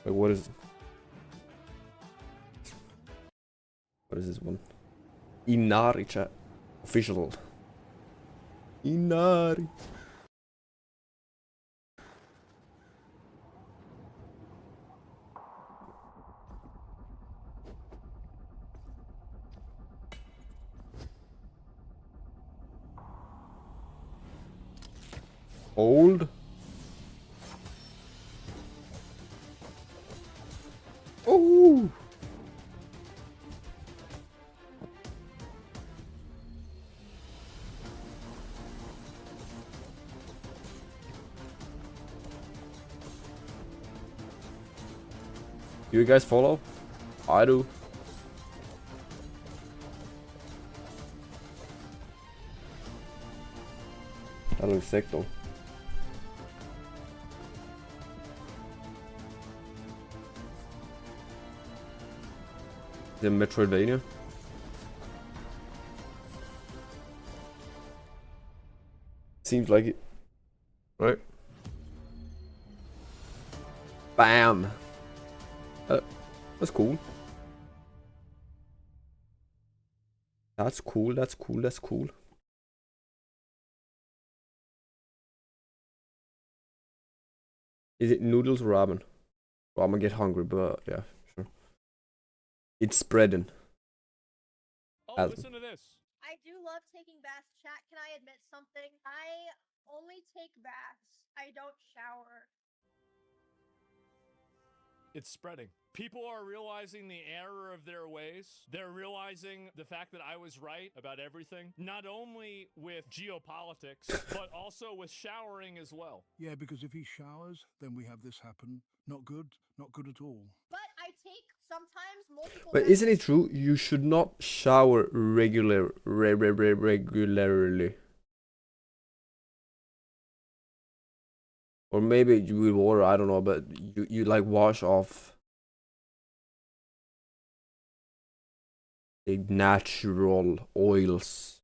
Like, what is this one? Inari chat. Official. Inari. Old. Oh. Do you guys follow? I do. That looks sick though. The Metroidvania. Seems like it. Right? Bam! That's cool. That's cool, that's cool, that's cool. Is it noodles or ramen? Well, I'm gonna get hungry, but yeah, sure. It's spreading. Oh, listen to this. I do love taking baths, chat. Can I admit something? I only take baths. I don't shower. It's spreading. People are realizing the error of their ways. They're realizing the fact that I was right about everything, not only with geopolitics, but also with showering as well. Yeah, because if he showers, then we have this happen. Not good at all. But I take sometimes multiple But baths. isn't it true? You should not shower regularly. Or maybe with water, I don't know, but you like wash off the natural oils.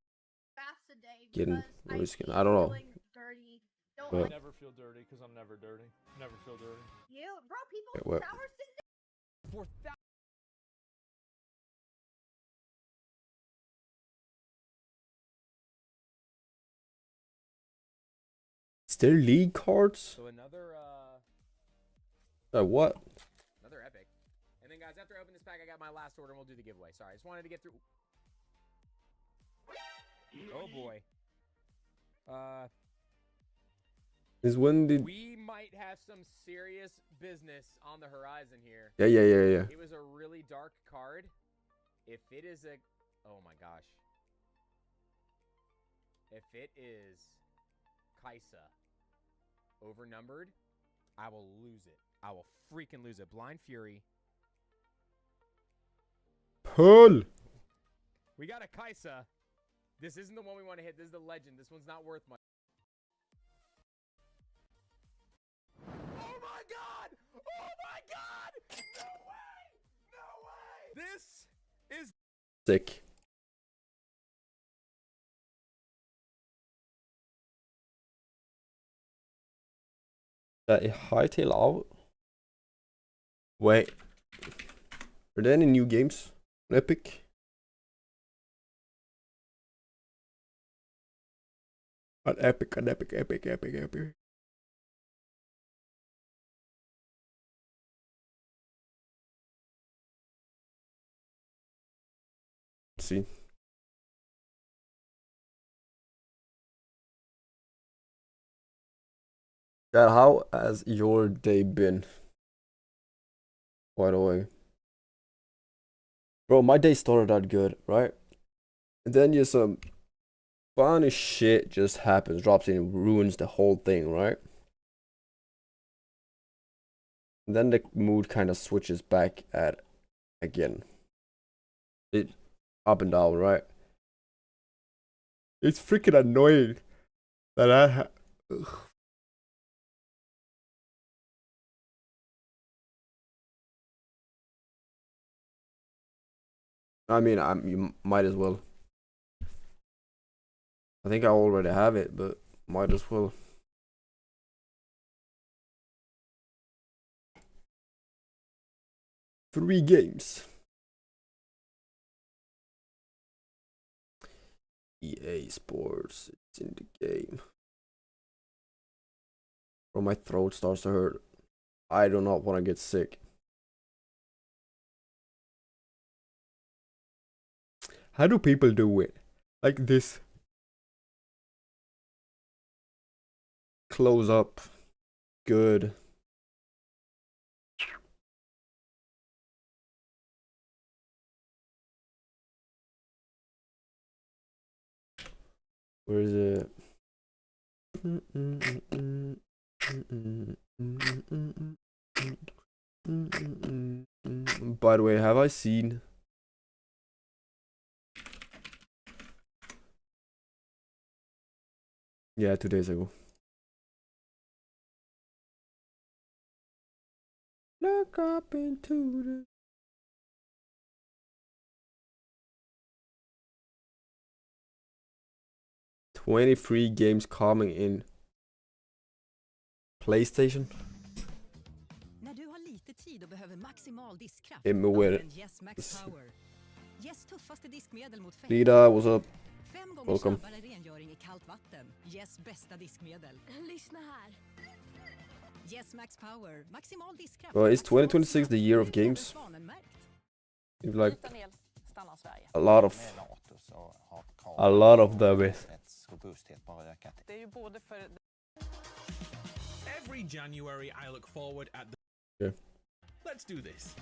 Baths a day Getting because really skin. hate I don't know. feeling dirty. Don't But- like I never feel dirty because I'm never dirty. Never feel dirty. you, bro. People Wait, what? shower sit For Is there league cards? So another What? another epic. And then guys, after I open this pack, I got my last order and we'll do the giveaway. Sorry, I just wanted to get through. Oh boy. Is when did? We might have some serious business on the horizon here. Yeah. It was a really dark card. If it is a, oh my gosh. If it is Kaisa overnumbered, I will lose it. I will freaking lose it. Blind Fury. Pull. We got a Kaisa. This isn't the one we want to hit. This is the legend. This one's not worth much. Oh my god! Oh my god! No way! No way! This is Sick. That a hightail out. Wait. Are there any new games on Epic? An epic. Let's see. Dad, how has your day been? By the way. Bro, my day started out good, right? And then just some funny shit just happens, drops in and ruins the whole thing, right? And then the mood kind of switches back at again. It up and down, right? It's freaking annoying that I mean, you might as well. I think I already have it, but might as well. 3 games. EA Sports, it's in the game. Bro, my throat starts to hurt. I do not want to get sick. How do people do it? Like this. Close up. Good. Where is it? By the way, have I seen... Yeah, 2 days ago. Look up into the... "23 games coming in PlayStation." När du har lite tid och behöver maximal diskkraft, Hit me with it. använd Yes Max Power. Yes tuffaste diskmedel mot fett. Lida, what's up? 5 gånger Welcome. snabbare rengöring i kallt vatten. Yes bästa diskmedel. Lyssna här. Yes Max Power. Maximal diskkraft. Well, is 2026 the year of games? Svanenmärkt. If like Utan el stannar Sverige. a lot of them is. Det är ju både för Every January, I look forward at the... Okay. Let's do this.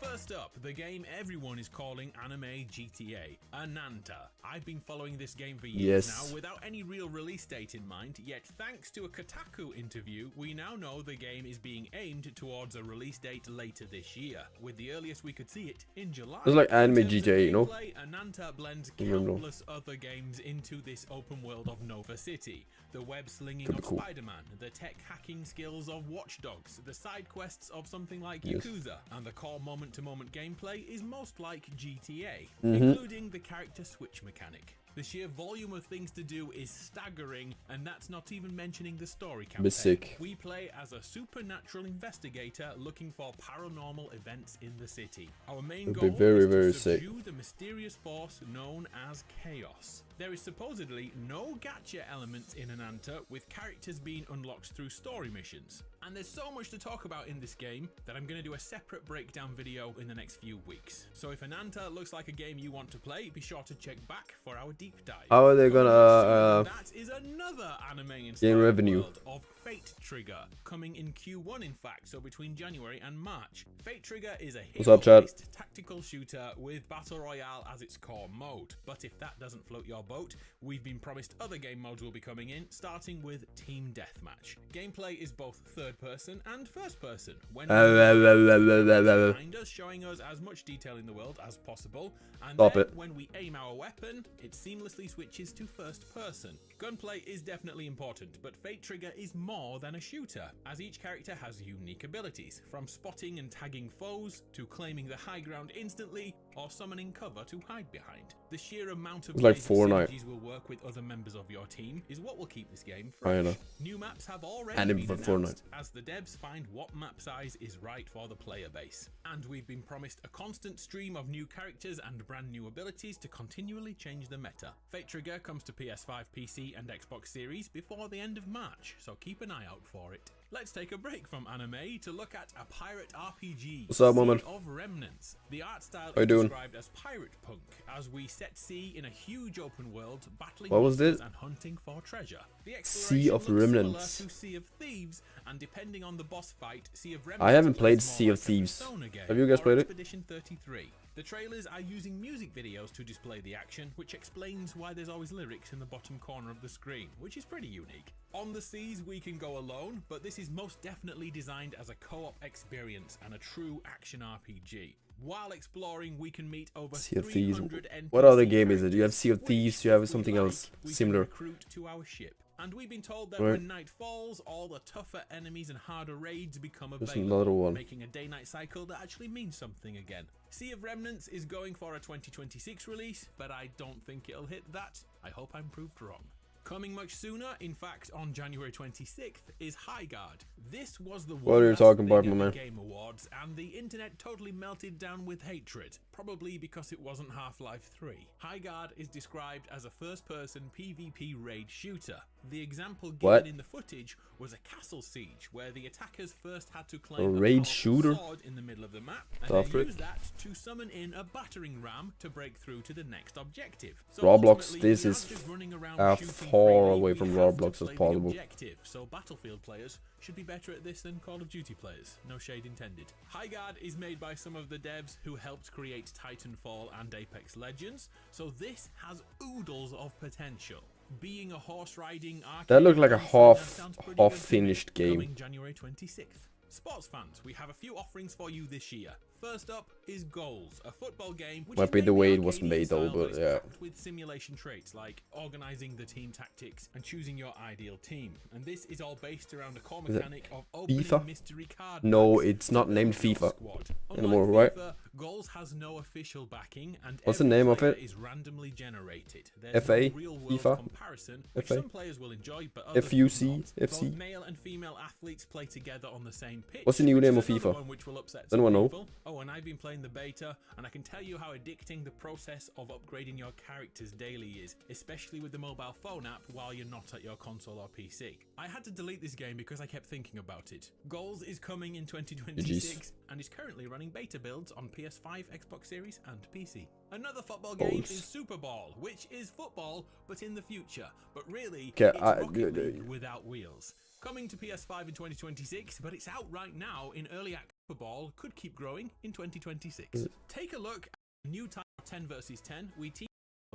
First up, the game everyone is calling Anime GTA, Ananta. I've been following this game for years Yes. now without any real release date in mind, yet thanks to a Kotaku interview, we now know the game is being aimed towards a release date later this year, with the earliest we could see it in July. It's like anime In terms of GTA, you know? gameplay, Ananta blends Remember. countless other games into this open world of Nova City. The web slinging Could be of cool. Spider-Man, the tech hacking skills of Watch Dogs, the side quests of something like Yes. Yakuza, and the core moment-to-moment gameplay is most like GTA, Mm-hmm. including the character switch mechanic. The sheer volume of things to do is staggering, and that's not even mentioning the story campaign. sick. We play as a supernatural investigator looking for paranormal events in the city. Our main Would be goal very, is to very sick. subdue the mysterious force known as Chaos. There is supposedly no gacha elements in Ananta, with characters being unlocked through story missions. And there's so much to talk about in this game that I'm going to do a separate breakdown video in the next few weeks. So if Ananta looks like a game you want to play, be sure to check back for our deep dive. How are they Coming gonna, next to that is another anime gain revenue? world of Fate Trigger, coming in Q1 in fact, so between January and March. Fate Trigger is a What's up, Chad? hero-based tactical shooter with Battle Royale as its core mode. But if that doesn't float your boat, we've been promised other game modes will be coming in, starting with Team Deathmatch. Gameplay is both third person and first person, when behind us, showing us as much detail in the world as possible, and Stop then it. when we aim our weapon, it seamlessly switches to first person. Gunplay is definitely important, but Fate Trigger is more than a shooter, as each character has unique abilities, from spotting and tagging foes, to claiming the high ground instantly, or summoning cover to hide behind. The sheer amount of It's like ways Fortnite. synergies will work with other members of your team is what will keep this game I fresh. know. New maps have already And been for announced, Fortnite. as the devs find what map size is right for the player base. And we've been promised a constant stream of new characters and brand new abilities to continually change the meta. Fate Trigger comes to PS5, PC and Xbox Series before the end of March, so keep an eye out for it. Let's take a break from anime to look at a pirate RPG. What's up, Sea Moment? of Remnants. The art style How you is doing? described as pirate punk, as we set sea in a huge open world, battling What was monsters this? and hunting for treasure. The Sea exploration of looks similar Remnants. to Sea of Thieves, and depending on the boss fight, Sea of Remnants I haven't played plays more Sea of like a Thieves. Persona game Have you guys or played it? Expedition 33. The trailers are using music videos to display the action, which explains why there's always lyrics in the bottom corner of the screen, which is pretty unique. On the seas we can go alone, but this is most definitely designed as a co-op experience and a true action RPG. While exploring, we can meet over Sea of Thieves. 300 NPC What other game is it? You have characters, Sea of which, Thieves, you have if we something like, else we can similar. recruit to our ship. And we've been told that Right. when night falls, all the tougher enemies and harder raids become There's available, another one. making a day-night cycle that actually means something again. Sea of Remnants is going for a 2026 release, but I don't think it'll hit that. I hope I'm proved wrong. Coming much sooner, in fact on January 26th, is Highguard. This was the What are you last talking thing about, at my the man? Game Awards, and the internet totally melted down with hatred, probably because it wasn't Half-Life 3. Highguard is described as a first-person PvP raid shooter. The example given What? in the footage was a castle siege, where the attackers first had to A claim raid powerful shooter? sword in the middle of the map, and The then frick? use that to summon in a battering ram to break through to the next objective. So Roblox, ultimately, this we is aren't just running around as shooting far freely, away we from have to Roblox as play the possible. objective. So Battlefield players should be better at this than Call of Duty players. No shade intended. Highguard is made by some of the devs who helped create Titanfall and Apex Legends, so this has oodles of potential. Being a horse riding arcade, That looked like a gunslinger sounds pretty good to me. finished game. Coming January 26th. Sports fans, we have a few offerings for you this year. First up is Goals, a football game which Might is be the mainly way it was arcade made though, style, but it's yeah. packed with simulation traits like organizing the team tactics and choosing your ideal team. And this is all based around a core Is it mechanic of opening FIFA? mystery card No, packs it's to not build named your FIFA squad. anymore, Unlike right? FIFA, Goals has no official backing, and What's the every name of player it? is randomly generated. There's FA? no real-world FIFA? comparison, which FA? some players will enjoy, but others will FUC? not. FC? Both male and female athletes play together on the same pitch. What's the new which name is of another FIFA? one which will upset Does some anyone know? people. Oh, and I've been playing the beta, and I can tell you how addicting the process of upgrading your characters daily is, especially with the mobile phone app while you're not at your console or PC. I had to delete this game because I kept thinking about it. Goals is coming in 2026 and is currently running beta builds on PS5, Xbox Series and PC. Another football game Goals. is Super Bowl, which is football but in the future, but really Okay, it's Rocket League without wheels. Coming to PS5 in 2026, but it's out right now in early access. Super Bowl could keep growing in 2026. Take a look at the new type of 10 versus 10. We team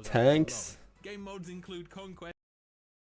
Tanks, game modes include Conquest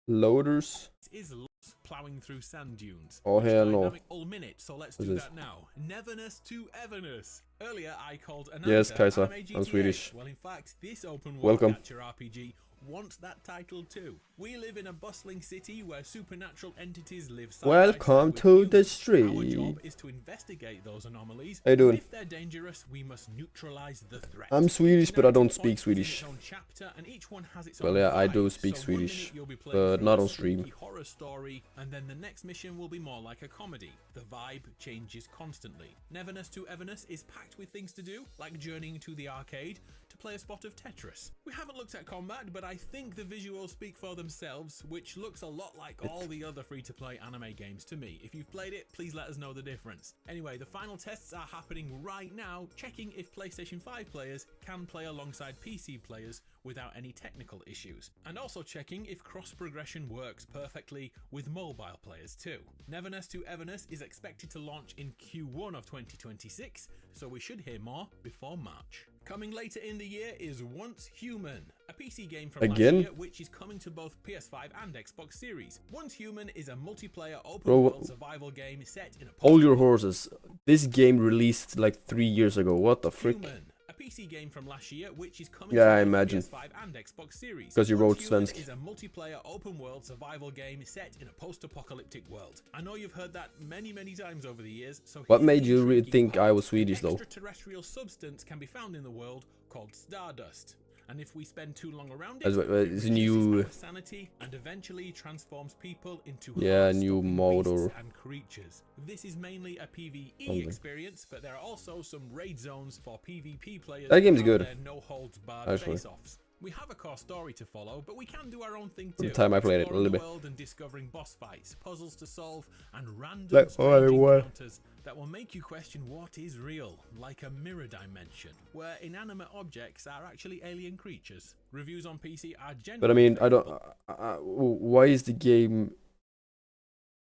loaders. is lost plowing through sand dunes. Oh, hell no. Dynamic all minute, so let's do What's that now. Neverness to Everness. Earlier I called an Yes, answer Kaiser. anime I'm GTA. Swedish. Well, in fact, this open world Welcome. capture RPG wants that title too. We live in a bustling city where supernatural entities live side by Welcome side with to the humans. street. Our job is to investigate those anomalies. How you doing? And if they're dangerous, we must neutralize the threat. I'm Swedish, but I don't speak Narrative points Swedish. in its own chapter, and each one has its Well, own yeah, I vibe. do speak So one Swedish, minute you'll be playing but through not a on stream. spooky horror story, and then the next mission will be more like a comedy. The vibe changes constantly. Neverness to Everness is packed with things to do, like journeying to the arcade to play a spot of Tetris. We haven't looked at combat, but I think the visuals speak for themselves, which looks a lot like all the other free-to-play anime games to me. If you've played it, please let us know the difference. Anyway, the final tests are happening right now, checking if PlayStation 5 players can play alongside PC players without any technical issues, and also checking if cross-progression works perfectly with mobile players too. Neverness to Everness is expected to launch in Q1 of 2026, so we should hear more before March. Coming later in the year is Once Human, a PC game from Again? last year which is coming to both PS5 and Xbox Series. Once Human is a multiplayer open Bro, world survival game set in a Hold your horses. This game released like 3 years ago. What the frick? Human, a PC game from last year which is coming Yeah, to I both imagine. PS5 and Xbox Series. 'Cause you Once wrote Human svensk. is a multiplayer open world survival game set in a post-apocalyptic world. I know you've heard that many times over the years, so What here's made the you intriguing think part. I was Swedish though? Extraterrestrial substance can be found in the world called stardust. And if we spend too long around it, As well, it it's reduces new- our sanity and eventually transforms people into Yeah, new heart-stopping mode beasts or- and creatures. This is mainly a PvE Something. experience, but there are also some raid zones for PvP players. That game's out good, there, no holds barred actually. face-offs. We have a core story to follow, but we can do our own thing The too. time I played it, a Exploring little the bit. world and discovering boss fights, puzzles to solve, and random Like, strange what? encounters that will make you question what is real, like a mirror dimension, where inanimate objects are actually alien creatures. Reviews on PC are generally But I mean, I don't. favorable. Why is the game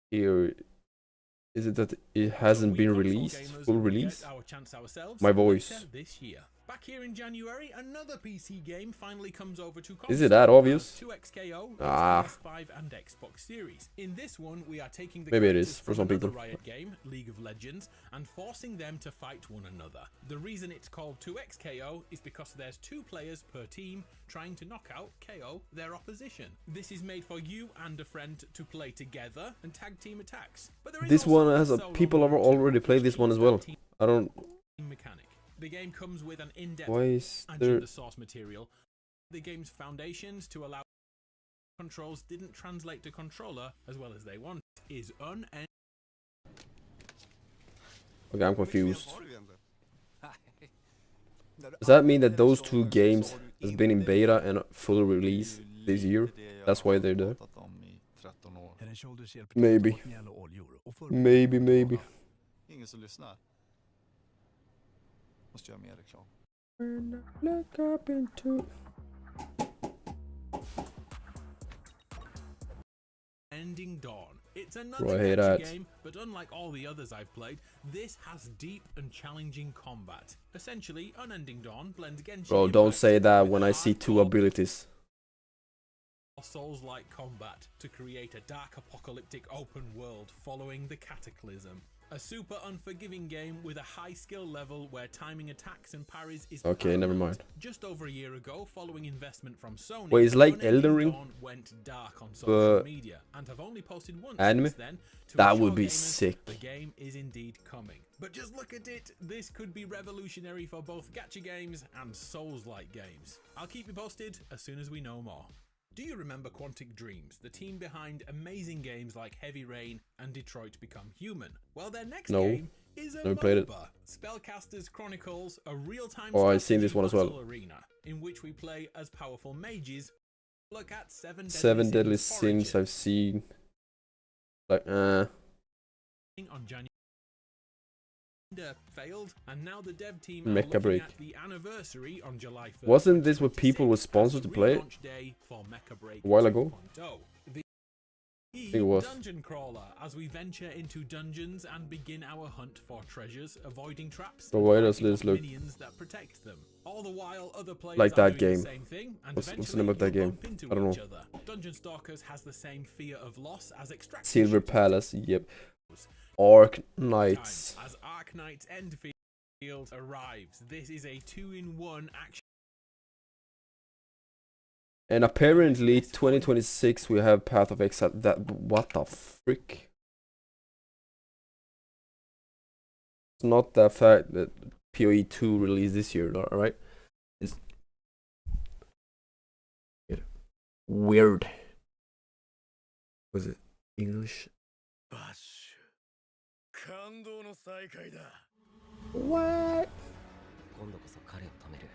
here? Is it that it hasn't We been console released? gamers Full will get release? our chance ourselves My voice. later this year. Back here in January, another PC game finally comes over to console. Is it that obvious? 2XKO, Ah. PS5 and Xbox Series. In this one, we are taking the Maybe it characters is, for from some another people. Riot game, League of Legends, and forcing them to fight one another. The reason it's called 2XKO is because there's 2 players per team trying to knock out KO their opposition. This is made for you and a friend to play together and tag team attacks. But there is This also one has a solo people have mode too, already played which this one as keeps well. that team I don't. mechanic. The game comes with an in-depth Why is and there? the source material, the game's foundations to allow controls didn't translate to controller as well as they want is unending. Okay, I'm confused. Does that mean that those two games has been in beta and full release this year? That's why they're there? Maybe. Maybe. Ingen som lyssnar. Måste göra mer reklam. Look up into Ending Dawn. It's Bro, I another hate gacha that. game, but unlike all the others I've played, this has deep and challenging combat. Essentially, Unending Dawn blends Genshin Bro, Impact don't say that with when a I see two hardcore abilities. Souls-like combat to create a dark apocalyptic open world following the Cataclysm. A super unforgiving game with a high skill level where timing attacks and parries is Okay, never paramount. mind. Just over a year ago, following investment from Sony, Wait, it's like Unending Elden Ring, Dawn went dark on social but media and have only posted once anime? since then to That assure would be gamers sick. the game is indeed coming. But just look at it, this could be revolutionary for both gacha games and Souls-like games. I'll keep you posted as soon as we know more. Do you remember Quantic Dreams, the team behind amazing games like Heavy Rain and Detroit Become Human? Well, their next game is a never played it. MOBA, Spellcasters Chronicles, a real-time Oh, I've seen this one as well. battle arena in which we play as powerful mages. Look at Seven Deadly Sins I've seen. Like, on January failed, and now the dev team are Mecha looking Break. at the anniversary on July 1st. Wasn't this what people were sponsored to play it a while ago? The it was. Dungeon Crawler, as we venture into dungeons and begin our hunt for treasures, avoiding traps But and why does fighting this off look minions that protect them. All the while other players like are that doing game? the same thing, and What's the name of that eventually game? you'll bump into I don't each know. other. Dungeon Stalkers has the same fear of loss as Extraction Silver shooters Palace, yep. Arc Knights. as Arc Knight's Endfield arrives. This is a 2-in-1 action. And apparently 2026 we have Path of Exile. That, what the frick? It's not the fact that PoE 2 released this year, alright? It's weird. Was it English? What? 今度こそ彼を止める。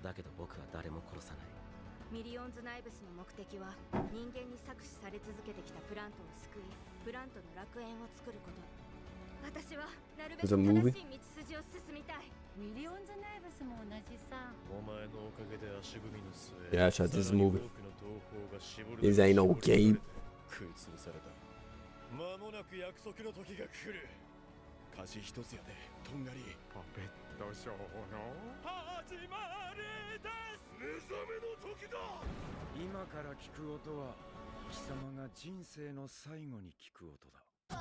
だけど僕は誰も殺さない。ミリオンズナイブスの目的は人間に搾取され続けてきたプラントを救い、プラントの楽園を作ること。私はなるべく There's a 正 movie? しい道筋を進みたい。ミリオンズナイブスも同じさ。お前のおかげで足踏みの末。Yeah, chat, this is a movie. This ain't no game. 食い潰された。間もなく約束の時が来る。火事一つやで、とんがり。パペットショーの始まりです。目覚めの時だ。今から聞く音は貴様が人生の最後に聞く音だ。小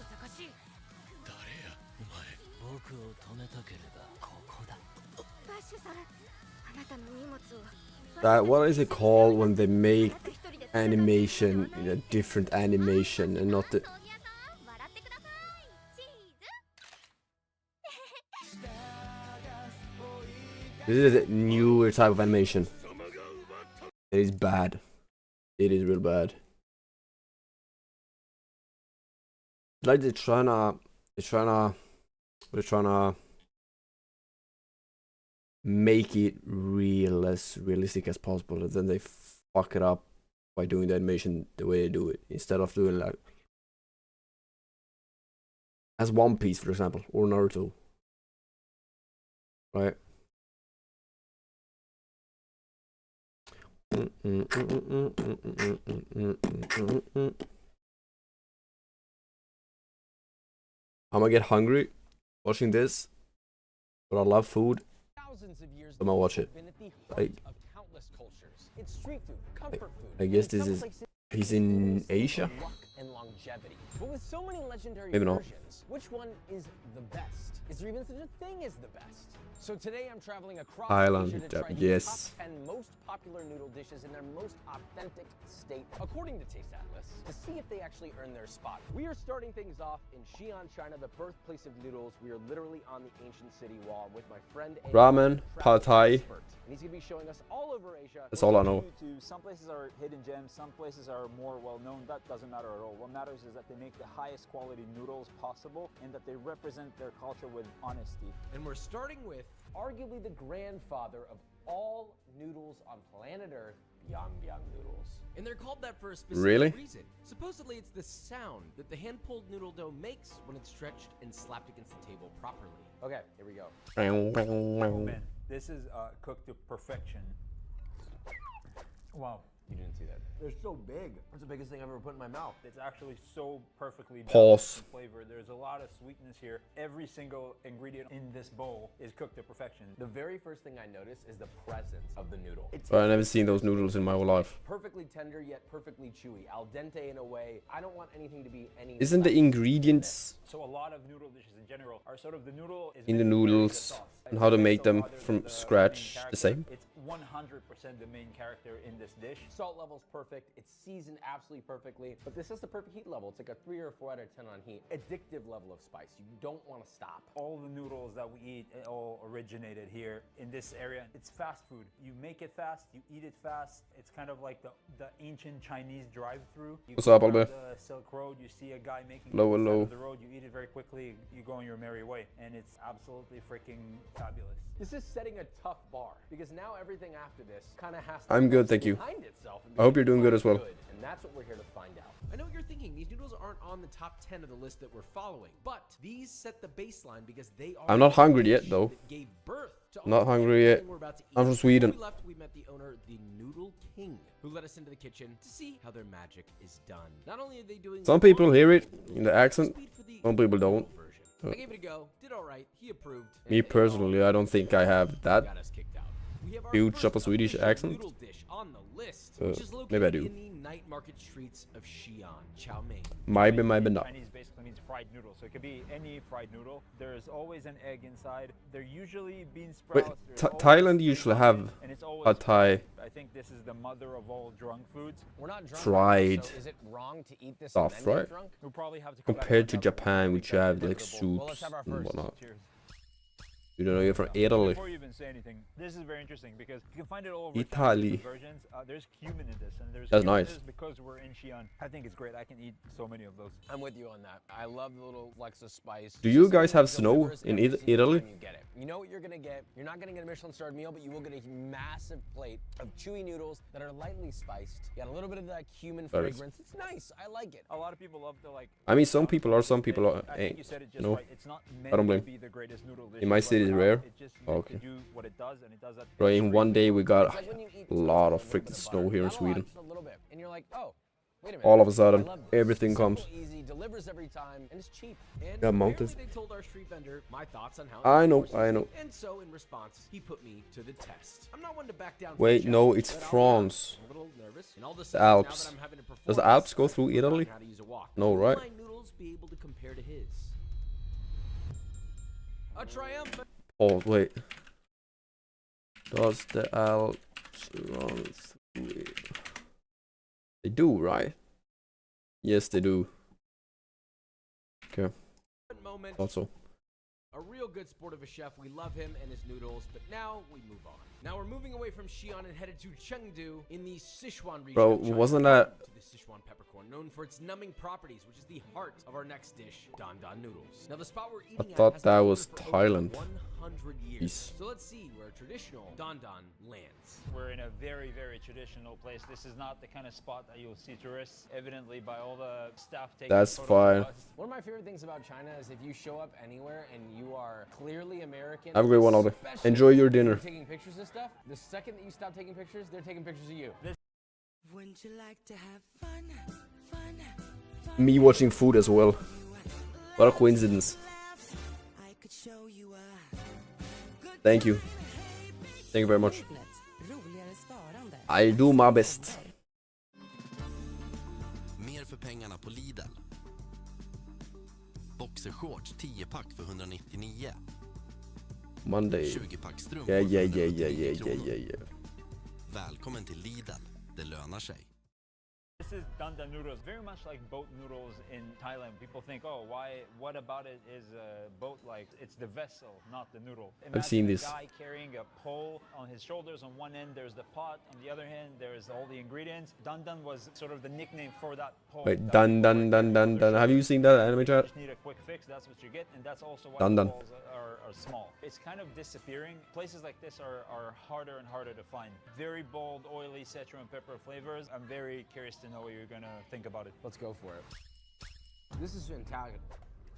賢しい。誰やお前。僕を止めたければここだ。バッシュさん、あなたの荷物を。That, what is it called when they make animation in a different animation and not the... This is a newer type of animation. It is bad. It is real bad. Like they're trying to make it as realistic as possible, and then they fuck it up by doing the animation the way they do it, instead of doing like as One Piece, for example, or Naruto, right? I'm gonna get hungry watching this, but I love food. I'm gonna watch it. I guess this is... He's in Asia? But with so many legendary Maybe not. versions, which one is the best? Is there even such a thing as the best? So today I'm traveling across Thailand, Asia to try yes. the top 10 most popular noodle dishes in their most authentic state, according to Taste Atlas, to see if they actually earn their spot. We are starting things off in Xi'an, China, the birthplace of noodles. We are literally on the ancient city wall with my friend Ramen, pad thai, He's going to be showing us all over Asia. That's all I know. Some places are hidden gems, some places are more well known. That doesn't matter at all. What matters is that they make the highest quality noodles possible and that they represent their culture with honesty. And we're starting with arguably the grandfather of all noodles on planet Earth, Byung noodles. And they're called that for a specific reason. Supposedly it's the sound that the hand-pulled noodle dough makes when it's stretched and slapped against the table properly. Okay, here we go. Oh man, this is cooked to perfection. Wow. You didn't see that. They're so big. That's the biggest thing I've ever put in my mouth. It's actually so perfectly Pause. in flavor. There's a lot of sweetness here. Every single ingredient in this bowl is cooked to perfection. The very first thing I notice is the presence of the noodle. I've never seen those noodles in my whole life. Perfectly tender yet perfectly chewy. Al dente in a way. I don't want anything to be any. Isn't the ingredients So a lot of noodle dishes in general are sort of the noodle is in the noodles and how to make them from scratch the same? It's 100% the main character in this dish. Salt level's perfect. It's seasoned absolutely perfectly. But this is the perfect heat level. It's like a 3 or 4 out of 10 on heat. Addictive level of spice. You don't want to stop. All the noodles that we eat all originated here in this area. It's fast food. You make it fast, you eat it fast. It's kind of like the ancient Chinese drive-through. What's up, on Albert? the Silk Road, you see a guy making Low it on and the side low. of the road, you eat it very quickly, you go on your merry way. And it's absolutely freaking fabulous. This is setting a tough bar because now everything after this kind of has to I'm good, thank you. behind itself and I hope you're doing good as well. and that's what we're here to find out. I know what you're thinking. These noodles aren't on the top 10 of the list that we're following, but these set the baseline because they are I'm not hungry yet, though. that gave birth to I'm not hungry yet. we're about to eat. I'm from Sweden. Before we left, we met the owner, the Noodle King, who led us into the kitchen to see how their magic is done. Not only are they doing Some people hear it in the accent, some people don't. I gave it a go, did all right, he approved. Me personally, I don't think I have that Got us kicked out. We have our huge first of a Swedish official accent. noodle dish on the list, which is located Maybe I do. in the night market streets of Xi'an, Chow Mein. Maybe not. Chinese basically means fried noodle, so it could be any fried noodle. There's always an egg inside. They're usually bean Wait, sprouts. Thailand usually have and it's always pad Thai I think this is the mother of all drunk foods. We're not drunk, fried so is it wrong to eat this stuff, and then right? get drunk? We'll probably have to come back Compared to for another Japan, one which because have it's like miserable. Well, let's soups have our and first. whatnot. Cheers. You don't know you're from Italy. Before you even say anything, this is very interesting because you can find it all over Italy. Chinese versions. There's cumin in this, and there's That's cumin in nice. this because we're in Xi'an. I think it's great. I can eat so many of those. I'm with you on that. I love the little Lexa spice. Do you Just guys something have that snow delivers in every single Italy? time you get it. You know what you're gonna get? You're not gonna get a Michelin-starred meal, but you will get a massive plate of chewy noodles that are lightly spiced. You got a little bit of that cumin That is- fragrance. It's nice. I like it. A lot of people love to like. I mean, some people are, some people are, I think you said it just no. right. It's not I meant don't blame. to be the greatest noodle dish. In my city, it's rare. It's just meant Okay. to do what it does, and it does that. Bro, in one day we got It's like when you eat a lot toast of with a little freaking bit snow butter. here in Not a lot, Sweden. just a little bit. And you're like, oh, wait a minute. All of a I sudden, love this. everything Simple, comes. easy, delivers every time, and it's cheap. And Yeah, mountains. apparently they told our street vendor my thoughts on how I it know, works. I know. And so in response, he put me to the test. I'm not one to back down. from Wait, the no, challenge, it's but I'll be France. honest, I'm a little nervous. And all of a The sudden, now Alps. that I'm having to Does the perform Alps this, go I've through forgotten Italy? how to use a walk. No, Will right? my noodles be able to compare to his? A triumphant. Oh, wait. Does the Alps run through it? They do, right? Yes, they do. Okay. Moment. Also. A real good sport of a chef. We love him and his noodles, but now we move on. Now we're moving away from Xi'an and headed to Chengdu in the Sichuan region. Bro, of China. wasn't that- To the Sichuan peppercorn, known for its numbing properties, which is the heart of our next dish, Dan Dan noodles. Now the spot we're eating at thought has that been was open for over Thailand. 100 years. Jeez. So let's see where traditional Dan Dan lands. We're in a very, very traditional place. This is not the kind of spot that you'll see tourists, evidently by all the staff taking That's photos fine. of us. One of my favorite things about China is if you show up anywhere and you are clearly American. Have a great one, Aldi. especially Enjoy your if you're dinner. Taking pictures and stuff. The second that you stop taking pictures, they're taking pictures of you. Wouldn't you like to have fun? Fun. Me watching food as well. What a coincidence. I could show you a Thank you. Thank you very much. roligare sparande. I do my best. Mer för pengarna på Lidl. Boxershorts 10-pack för 199. Monday. 20-pack strumpor Yeah, för yeah, yeah, 199 yeah, yeah, kronor. yeah, yeah. Välkommen till Lidl. Det lönar sig. This is Dan Dan noodles, very much like boat noodles in Thailand. People think, oh, what about it is boat-like? It's the vessel, not the noodle. I've seen Imagine this. a guy carrying a pole on his shoulders. On one end, there's the pot. On the other hand, there's all the ingredients. Dun Dun was sort of the nickname for that pole. Wait, dun dun dun dun dun. Have you seen that anime chat? Just need a quick fix. That's what you get, and that's also why Dun the Dun. balls are small. It's kind of disappearing. Places like this are harder and harder to find. Very bold, oily Szechuan pepper flavors. I'm very curious to know what you're gonna think about it. Let's go for it. This is fantastic.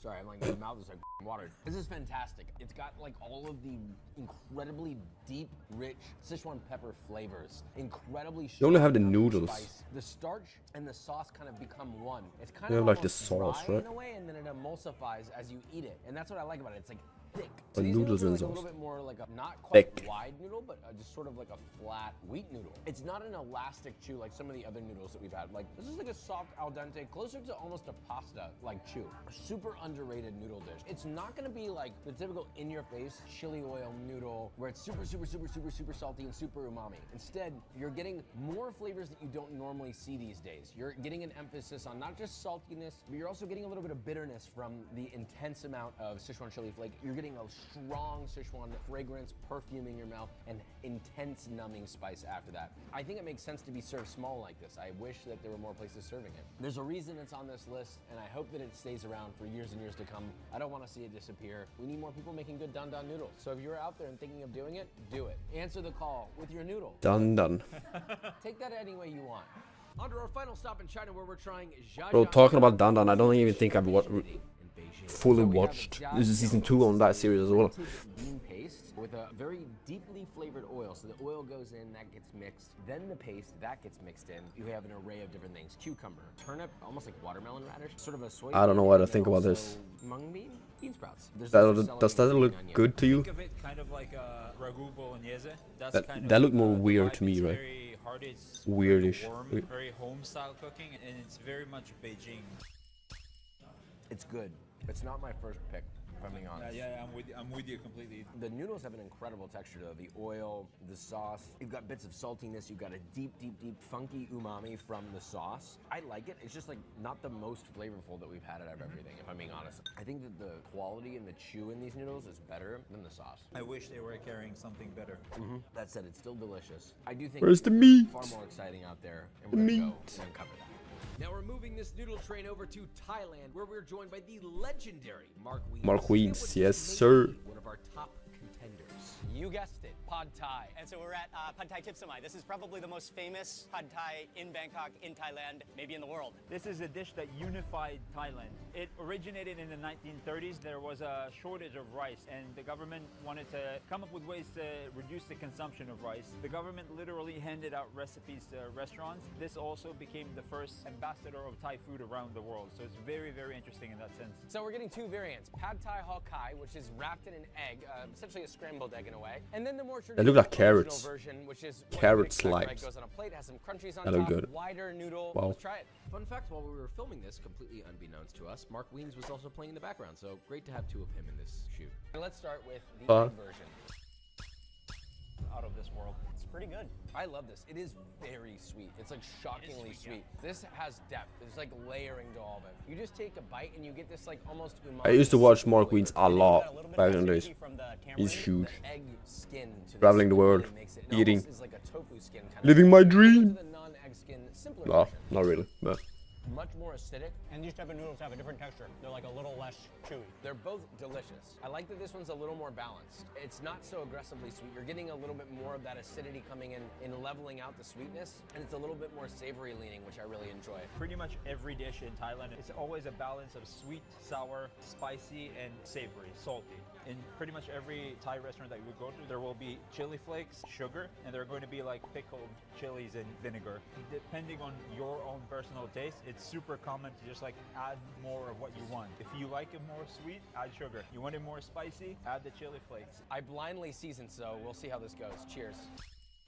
Sorry, I'm like, my mouth is like watered. This is fantastic. It's got like all of the incredibly deep, rich Szechuan pepper flavors. Incredibly You only have the sharp noodles. spice. The starch and the sauce kind of become one. It's kind You of have like the almost sauce, dry right? in a way, and then it emulsifies as you eat it. And that's what I like about it. It's like thick. The these noodles are and like a sauce. little bit more like a not quite Thick. wide noodle, but just sort of like a flat wheat noodle. It's not an elastic chew like some of the other noodles that we've had. Like this is like a soft al dente, closer to almost a pasta like chew. A super underrated noodle dish. It's not gonna be like the typical in-your-face chili oil noodle where it's super salty and super umami. Instead, you're getting more flavors that you don't normally see these days. You're getting an emphasis on not just saltiness, but you're also getting a little bit of bitterness from the intense amount of Szechuan chili flake. You're getting a strong Szechuan fragrance, perfume in your mouth, and intense numbing spice after that. I think it makes sense to be served small like this. I wish that there were more places serving it. There's a reason it's on this list, and I hope that it stays around for years and years to come. I don't want to see it disappear. We need more people making good Dun Dun noodles. So if you're out there and thinking of doing it, do it. Answer the call with your noodle. Dun dun. Take that any way you want. On to our final stop in China where we're trying Bro, talking about dun dun, I don't even think I've fully watched. This is season 2 on that series as well. Bean paste with a very deeply flavored oil. So the oil goes in, that gets mixed. Then the paste, that gets mixed in. You have an array of different things. Cucumber, turnip, almost like watermelon radish, sort of a soy. I don't know what to think about this. Mung bean? Bean sprouts. Does that look good to you? Think of it kind of like a ragu bolognese. That's That, kind of that looked more the weird vibe. to me, It's right? very hearty, it's Weirdish. warm, very home style cooking, and it's very much Beijing. It's good. It's not my first pick, if I'm being honest. Yeah, I'm with you completely. The noodles have an incredible texture though. The oil, the sauce. You've got bits of saltiness. You've got a deep, funky umami from the sauce. I like it. It's just like not the most flavorful that we've had out of everything, if I'm being honest. I think that the quality and the chew in these noodles is better than the sauce. I wish they were carrying something better. That said, it's still delicious. I do think Where's the there's meat? far more exciting out there, and The we're gonna go meat. and uncover that. Now we're moving this noodle train over to Thailand, where we're joined by the legendary Mark Weeds. Mark Weeds, Which yes, is sir. maybe one of our top contenders. You guessed it, Pad Thai. And so we're at Pad Thai Tip Samai. This is probably the most famous Pad Thai in Bangkok, in Thailand, maybe in the world. This is a dish that unified Thailand. It originated in the 1930s. There was a shortage of rice, and the government wanted to come up with ways to reduce the consumption of rice. The government literally handed out recipes to restaurants. This also became the first ambassador of Thai food around the world. So it's very, very interesting in that sense. So we're getting two variants. Pad Thai Hok Kai, which is wrapped in an egg, essentially a scrambled egg in a way. And then the more They look like traditional carrots. version, which is Carrot what you would expect, right? slices. Goes on a plate, has some crunchies on That look top, good. wider noodle. Wow. Let's try it. Fun fact, while we were filming this, completely unbeknownst to us, Mark Weens was also playing in the background, so great to have two of him in this shoot. And let's start with the egg version. Out of this world. It's pretty good. I love this. It is very sweet. It's like shockingly sweet. This has depth. There's like layering to all of it. You just take a bite and you get this like almost umami. I used to watch Mark Weeds a lot back in the days. He's huge. The egg skin to Traveling the this world, really makes it eating, almost is like a tofu skin kind of living thing. my Similar to dream. the non-egg skin, simpler No, version. not really. But Much more acidic. And these type of noodles have a different texture. They're like a little less chewy. They're both delicious. I like that this one's a little more balanced. It's not so aggressively sweet. You're getting a little bit more of that acidity coming in and leveling out the sweetness. And it's a little bit more savory leaning, which I really enjoy. Pretty much every dish in Thailand, it's always a balance of sweet, sour, spicy, and savory, salty. In pretty much every Thai restaurant that you would go to, there will be chili flakes, sugar, and there are going to be like pickled chilies and vinegar. Depending on your own personal taste, it's super common to just like add more of what you want. If you like it more sweet, add sugar. You want it more spicy, add the chili flakes. I blindly season, so we'll see how this goes. Cheers.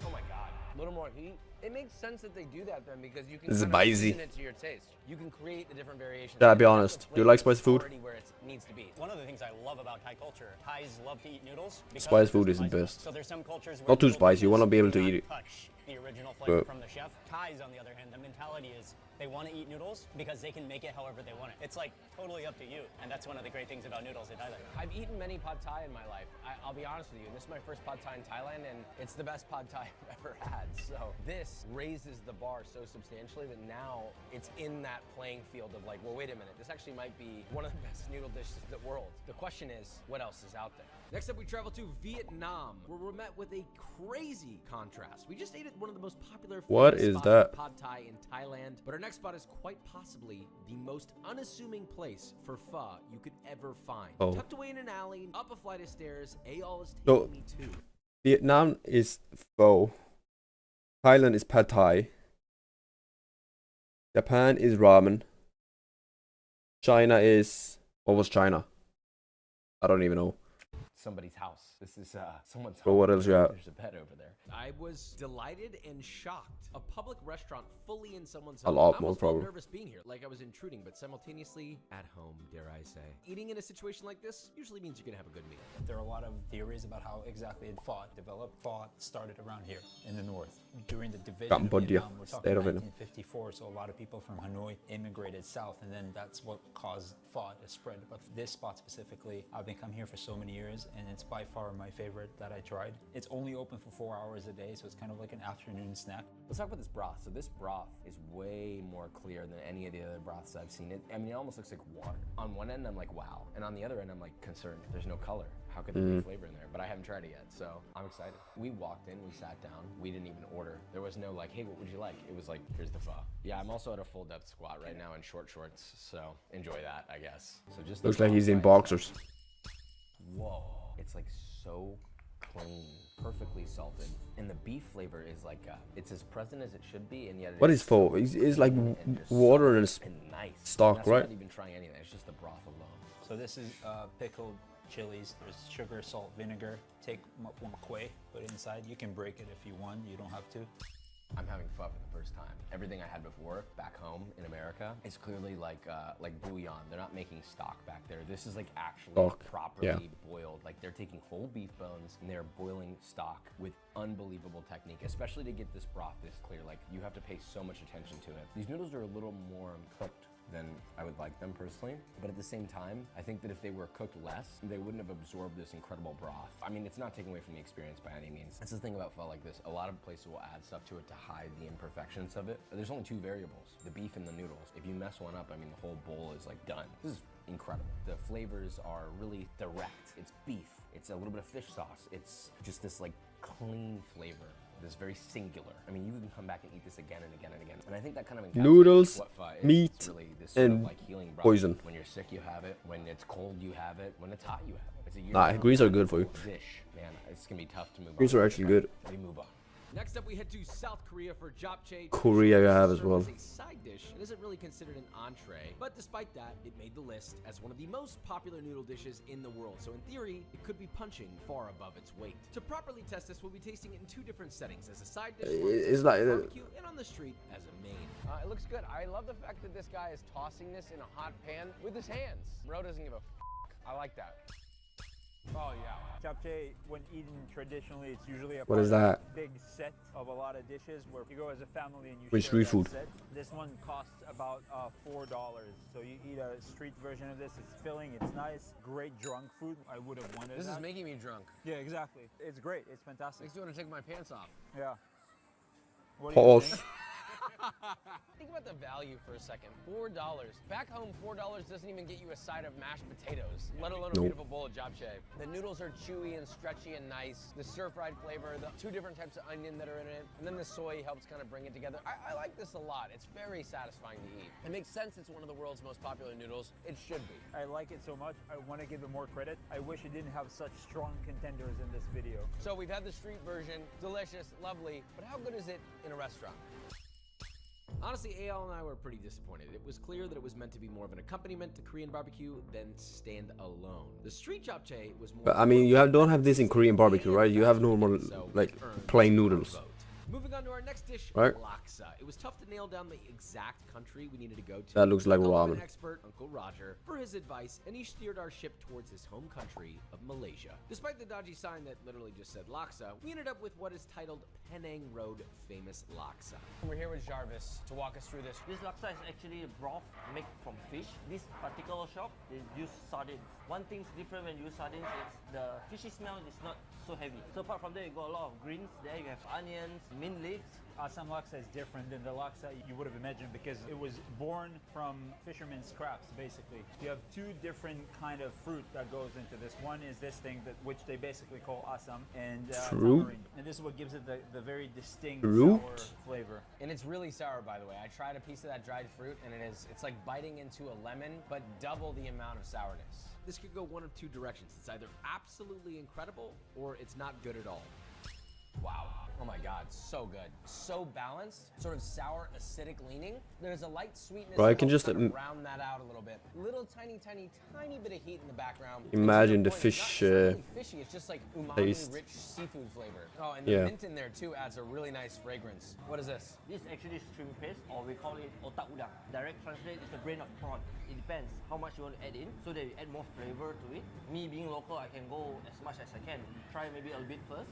Oh my God, a little more heat. It makes sense that they do that then because you can This is kind of spicy. season it to your taste. You can create the different variations. Yeah, I'll be and have honest. the Do you like flavor spicy food? already where it needs to be. One of the things I love about Thai culture, Thais love to eat noodles. because Spicy it's food is the spicy. best. So there's some cultures where Not too noodles spicy, you just wanna be able do to eat not it. touch the original flavor from the chef. Thais, on the other hand, the mentality is they want to eat noodles because they can make it however they want it. It's like totally up to you, and that's one of the great things about noodles in Thailand. I've eaten many pad thai in my life. I'll be honest with you, this is my first pad thai in Thailand, and it's the best pad thai I've ever had. So this raises the bar so substantially that now it's in that playing field of like, well, wait a minute, this actually might be one of the best noodle dishes in the world. The question is, what else is out there? Next up, we travel to Vietnam, where we're met with a crazy contrast. We just ate at one of the most popular pad thai in Thailand, but our next spot is quite possibly the most unassuming place for pho you could ever find. Tucked away in an alley, up a flight of stairs, Ayal is taking me to. Vietnam is pho. Thailand is pad thai. Japan is ramen. China is... What was China? I don't even know. Somebody's house. This is someone's But home. what else you have? There's a bed over there. I was delighted and shocked. A public restaurant fully in someone's A home. lot I more almost felt problem. nervous being here, like I was intruding, but simultaneously at home, dare I say. Eating in a situation like this usually means you're gonna have a good meal. There are a lot of theories about how exactly pho developed. Pho started around here in the north. During the division of Cambodia, Vietnam, we're talking state of Vietnam. 1954, so a lot of people from Hanoi immigrated south, and then that's what caused pho to spread. But this spot specifically, I've been coming here for so many years, and it's by far my favorite that I tried. It's only open for 4 hours a day, so it's kind of like an afternoon snack. Let's talk about this broth. So this broth is way more clear than any of the other broths I've seen. It almost looks like water. On one end, I'm like, wow. And on the other end, I'm like concerned. There's no color. How could there be flavor in there? But I haven't tried it yet, so I'm excited. We walked in, we sat down, we didn't even order. There was no like, hey, what would you like? It was like, here's the pho. Yeah, I'm also at a full depth squat right now in short shorts, so enjoy that, I guess. So just Looks like he's in boxers. Whoa, it's like so clean, perfectly salted, and the beef flavor is like it's as present as it should be, and yet What is pho? It's like water and nice stock, that's right? Not even trying anything. It's just the broth alone. So this is pickled chilies. There's sugar, salt, vinegar. Take one quay, put it inside. You can break it if you want. You don't have to. I'm having pho for the first time. Everything I had before back home in America is clearly like bouillon. They're not making stock back there. This is like actually properly boiled. Like they're taking whole beef bones and they're boiling stock with unbelievable technique, especially to get this broth this clear. Like you have to pay so much attention to it. These noodles are a little more cooked than I would like them personally, but at the same time, I think that if they were cooked less, they wouldn't have absorbed this incredible broth. I mean, it's not taking away from the experience by any means. That's the thing about pho like this. A lot of places will add stuff to it to hide the imperfections of it. There's only two variables, the beef and the noodles. If you mess one up, I mean, the whole bowl is like done. This is incredible. The flavors are really direct. It's beef. It's a little bit of fish sauce. It's just this like clean flavor. This very singular. I mean, you can come back and eat this again and again and again. And I think that kind of encapsulates Noodles, what pho is. meat, It's really this sort and of like healing broth. poison. When you're sick, you have it. When it's cold, you have it. When it's hot, you have it. It's a Nah, year-round greens are good for you. dish. Man, it's gonna be tough to move on. Greens are actually good. We move on. Next up, we head to South Korea for japchae. Korea you have as well. It's a side dish. It isn't really considered an entree, but despite that, it made the list as one of the most popular noodle dishes in the world. So in theory, it could be punching far above its weight. To properly test this, we'll be tasting it in two different settings: as a side dish, It's like barbecue, and on the street as a main. It looks good. I love the fact that this guy is tossing this in a hot pan with his hands. Bro doesn't give a I like that. Oh yeah. Japchae, when eaten traditionally, it's usually a What is that? big set of a lot of dishes where you go as a family and you With share street that food. set. This one costs about $4. So you eat a street version of this. It's filling. It's nice. Great drunk food. I would have wanted This that. is making me drunk. Yeah, exactly. It's great. It's fantastic. Makes me want to take my pants off. Yeah. What do you Pause. think? Think about the value for a second. $4. Back home, $4 doesn't even get you a side of mashed potatoes, let alone a Nope. beautiful bowl of japchae. The noodles are chewy and stretchy and nice. The stir-fried flavor, the two different types of onion that are in it, and then the soy helps kind of bring it together. I like this a lot. It's very satisfying to eat. It makes sense it's one of the world's most popular noodles. It should be. I like it so much. I want to give it more credit. I wish it didn't have such strong contenders in this video. So we've had the street version, delicious, lovely, but how good is it in a restaurant? Honestly, Ayal and I were pretty disappointed. It was clear that it was meant to be more of an accompaniment to Korean barbecue than stand alone. The street japchae was more... But I mean, don't have this in Korean barbecue, right? You have normal, like, plain noodles. Moving on on to our next dish, Right. laksa. It was tough to nail down the exact country we needed to go to. That looks like We called ramen. an expert, Uncle Roger, for his advice, and he steered our ship towards his home country of Malaysia. Despite the dodgy sign that literally just said laksa, we ended up with what is titled Penang Road Famous Laksa. We're here with Jarvis to walk us through this. This laksa is actually a broth made from fish. This particular shop, they use sardines. One thing's different when you use sardines is the fishy smell is not so heavy. So apart from that, you got a lot of greens. There you have onions, mint leaves. Assam laksa is different than the laksa you would have imagined because it was born from fishermen's crafts, basically. You have two different kind of fruit that goes into this. One is this thing that which they basically call assam, and tamarind. And this is what gives it the very distinct sour flavor. And it's really sour, by the way. I tried a piece of that dried fruit, and it's like biting into a lemon, but double the amount of sourness. This could go one of two directions. It's either absolutely incredible or it's not good at all. Wow. Oh my God, so good. So balanced, sort of sour, acidic leaning. There's a light sweetness. Bro, I can just round that out a little bit. Little tiny bit of heat in the background. Imagine the fish fishy, it's just like taste. umami-rich seafood flavor. Oh, and the mint in there too adds a really nice fragrance. What is this? This actually is shrimp paste, or we call it otak udang. Direct translate is the brain of prawn. It depends how much you want to add in, so that you add more flavor to it. Me being local, I can go as much as I can. Try maybe a bit first.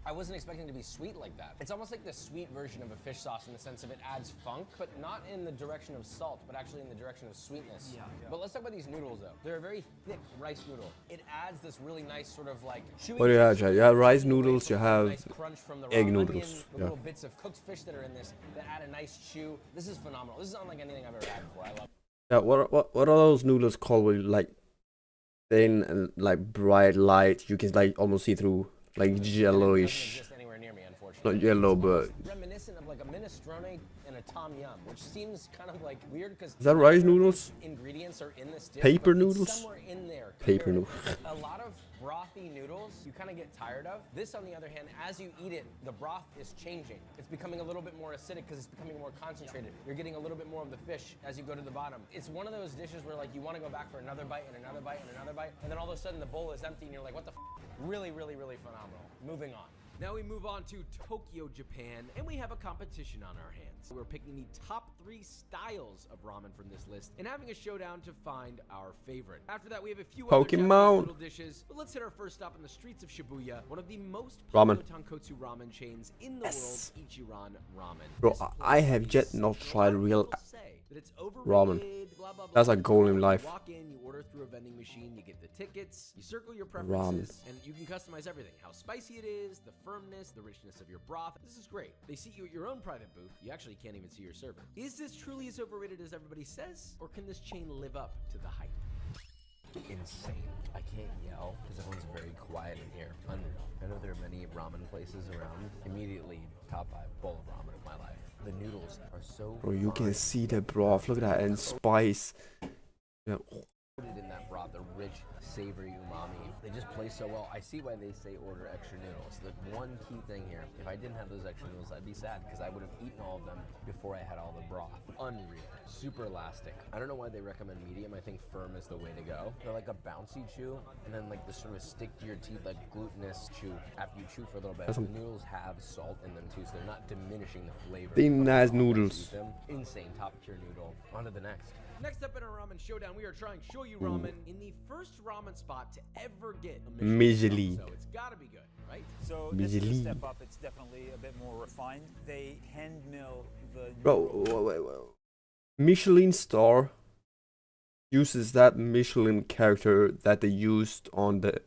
I wasn't expecting it to be sweet like that. It's almost like the sweet version of a fish sauce in the sense of it adds funk, but not in the direction of salt, but actually in the direction of sweetness. Yeah. But let's talk about these noodles though. They're a very thick rice noodle. It adds this really nice sort of like chewy. What do you have, Chad? You have rice noodles, you have nice crunch from the egg raw noodles. onion, the little bits of cooked fish that are in this that add a nice chew. This is phenomenal. This is unlike anything I've ever had before. I love it. Yeah, what are those noodles called? Where you, like thin and like bright light, you can like almost see through, like yellowish. Not yellow, but reminiscent of like a minestrone and a tom yum, which seems kind of like weird because is that rice noodles? Ingredients are in this dish, Paper but it's noodles? somewhere in there. Paper noodles. A lot of brothy noodles you kind of get tired of. This, on the other hand, as you eat it, the broth is changing. It's becoming a little bit more acidic because it's becoming more concentrated. You're getting a little bit more of the fish as you go to the bottom. It's one of those dishes where like you want to go back for another bite and another bite and another bite, and then all of a sudden the bowl is empty and you're like, what the f? Really, really, really phenomenal. Moving on. Now we move on to Tokyo, Japan, and we have a competition on our hands. We're picking the top 3 styles of ramen from this list and having a showdown to find our favorite. After that, we have a few other Japanese little dishes, but let's hit our first stop in the streets of Shibuya, one of the most popular tonkotsu ramen chains in the world, Ichiran Ramen. Bro, I have yet not tried real ramen. That's a goal in life. You walk in, you order through a vending machine, you get the tickets, you circle your preferences, and you can customize everything. How spicy it is, the firmness, the richness of your broth. This is great. They seat you at your own private booth. You actually can't even see your server. Is this truly as overrated as everybody says, or can this chain live up to the hype? Insane. I can't yell because everyone's very quiet in here. Unreal. I know there are many ramen places around. Immediately, top 5 bowl of ramen of my life. The noodles are so Bro, you can see the broth. Look at that, and spice. Yeah. in that broth, the rich, savory umami. They just play so well. I see why they say order extra noodles. The one key thing here, if I didn't have those extra noodles, I'd be sad because I would have eaten all of them before I had all the broth. Unreal. Super elastic. I don't know why they recommend medium. I think firm is the way to go. They're like a bouncy chew, and then like the sort of stick to your teeth, like glutinous chew after you chew for a little bit. The noodles have salt in them too, so they're not diminishing the flavor. Thin nice noodles. Insane top tier noodle. On to the next. Next up in our ramen showdown, we are trying Shoyu Ramen in the first ramen spot to ever get a Michelin. So it's gotta be good, right? So this is a step up. It's definitely a bit more refined. They hand mill the Bro, Michelin star uses that Michelin character that they used on the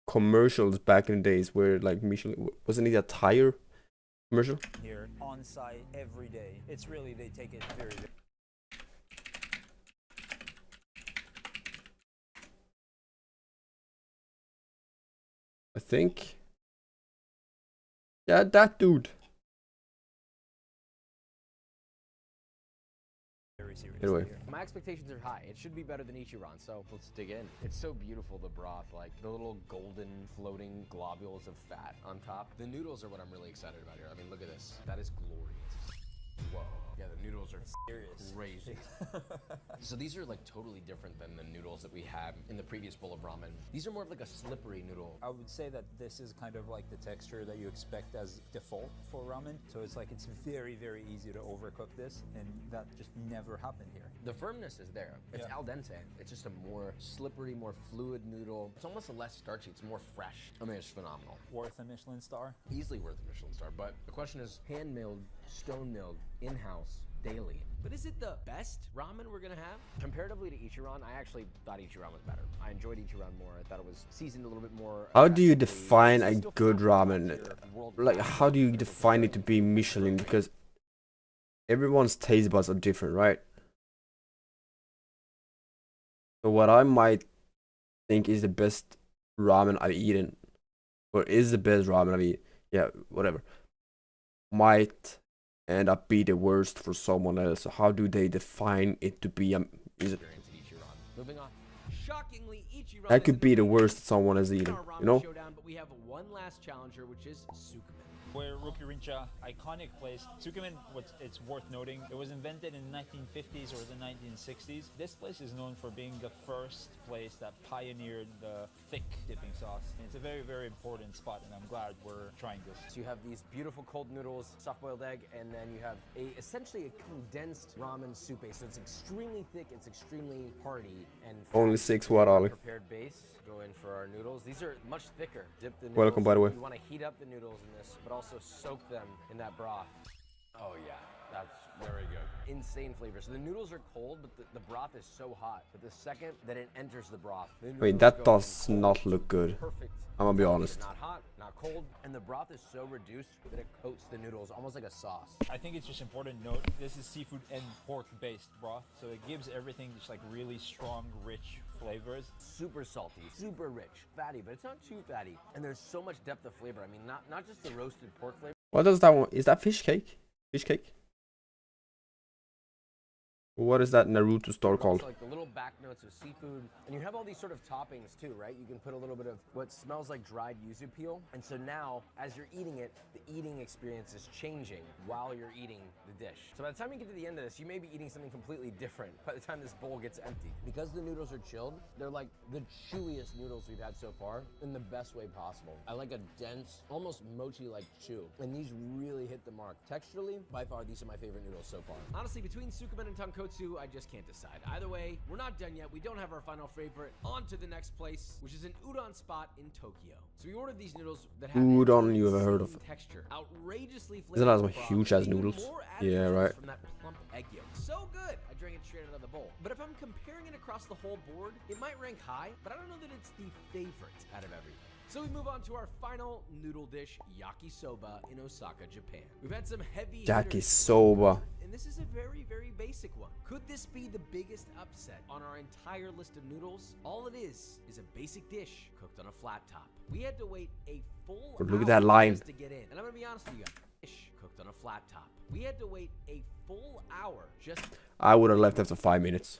commercials back in the days where like Michelin, wasn't it a tire commercial? here on site every day. It's really, they take it very, very I think. Yeah, that dude. seriously. Anyway. My expectations are high. It should be better than Ichiran, so let's dig in. It's so beautiful, the broth, like the little golden floating globules of fat on top. The noodles are what I'm really excited about here. I mean, look at this. That is glorious. Whoa. Yeah, the noodles are Serious. crazy. So these are like totally different than the noodles that we had in the previous bowl of ramen. These are more of like a slippery noodle. I would say that this is kind of like the texture that you expect as default for ramen. So it's like it's very, very easy to overcook this, and that just never happened here. The firmness is there. It's al dente. It's just a more slippery, more fluid noodle. It's almost a less starchy. It's more fresh. I mean, it's phenomenal. Worth a Michelin star? Easily worth a Michelin star. But the question is, hand-milled, stone-milled, in-house, daily. But is it the best ramen we're gonna have? Comparatively to Ichiran, I actually thought Ichiran was better. I enjoyed Ichiran more. I thought it was seasoned a little bit more. How do you define a good ramen? Like, how do you define it to be Michelin? Because everyone's taste buds are different, right? So what I might think is the best ramen I've eaten, or is the best ramen I've eaten, yeah, whatever, might end up be the worst for someone else. So how do they define it to be a... Is it... Moving on. Shockingly, Ichiran That could be the worst someone has eaten, you know? Showdown, but we have one last challenger, which is Sukumen. Where Rokurincha, iconic place. Tsukemen, it's worth noting, it was invented in the 1950s or the 1960s. This place is known for being the first place that pioneered the thick dipping sauce. And it's a very, very important spot, and I'm glad we're trying this. So you have these beautiful cold noodles, soft-boiled egg, and then you have essentially a condensed ramen soup base. So it's extremely thick, it's extremely hearty, and Only 6 watt, Ali. Prepared base. Go in for our noodles. These are much thicker. Dip the noodles. Welcome, by the way. You want to heat up the noodles in this, but also soak them in that broth. Oh yeah, that's very good. Insane flavor. So the noodles are cold, but the broth is so hot. But the second that it enters the broth, wait, that does not look good. Perfect. I'm gonna be honest. Not hot, not cold, and the broth is so reduced that it coats the noodles almost like a sauce. I think it's just important to note, this is seafood and pork-based broth, so it gives everything just like really strong, rich flavors. Super salty, super rich, fatty, but it's not too fatty. And there's so much depth of flavor. I mean, not just the roasted pork flavor. What does that one? Is that fish cake? Fish cake? What is that Naruto store called? Like the little back notes of seafood, and you have all these sort of toppings too, right? You can put a little bit of what smells like dried yuzu peel, and so now, as you're eating it, the eating experience is changing while you're eating the dish. So by the time you get to the end of this, you may be eating something completely different by the time this bowl gets empty. Because the noodles are chilled, they're like the chewiest noodles we've had so far in the best way possible. I like a dense, almost mochi-like chew, and these really hit the mark. Texturally, by far, these are my favorite noodles so far. Honestly, between Sukumen and Tonkotsu, I just can't decide. Either way, we're not done yet. We don't have our final favorite. On to the next place, which is an udon spot in Tokyo. So we ordered these noodles that have Udon you ever heard of? Texture, outrageously Isn't that some flavored huge ass noodles? Yeah, right. From that plump egg yolk. So good. I drank it straight out of the bowl. But if I'm comparing it across the whole board, it might rank high, but I don't know that it's the favorite out of everything. So we move on to our final noodle dish, yakisoba in Osaka, Japan. We've had some heavy Yakisoba. and this is a very, very basic one. Could this be the biggest upset on our entire list of noodles? All it is a basic dish cooked on a flat top. We had to wait a full Look at hour that line. just to get in. And I'm gonna be honest with you guys. Dish cooked on a flat top. We had to wait a full hour just I would have left after 5 minutes.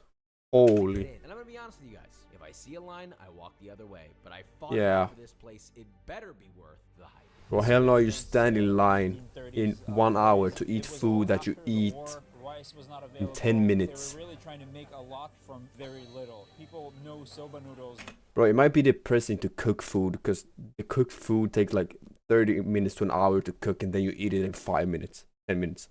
Holy. and I'm gonna be honest with you guys. If I see a line, I walk the other way. But I fought Yeah. for this place. It better be worth the hype. Well, hell no, you stand in line in 1 hour to eat food that you eat Rice was not in available. 10 minutes. They were really trying to make a lot from very little. People know soba noodles. Bro, it might be depressing to cook food because the cooked food takes like 30 minutes to an hour to cook and then you eat it in 5 minutes, 10 minutes.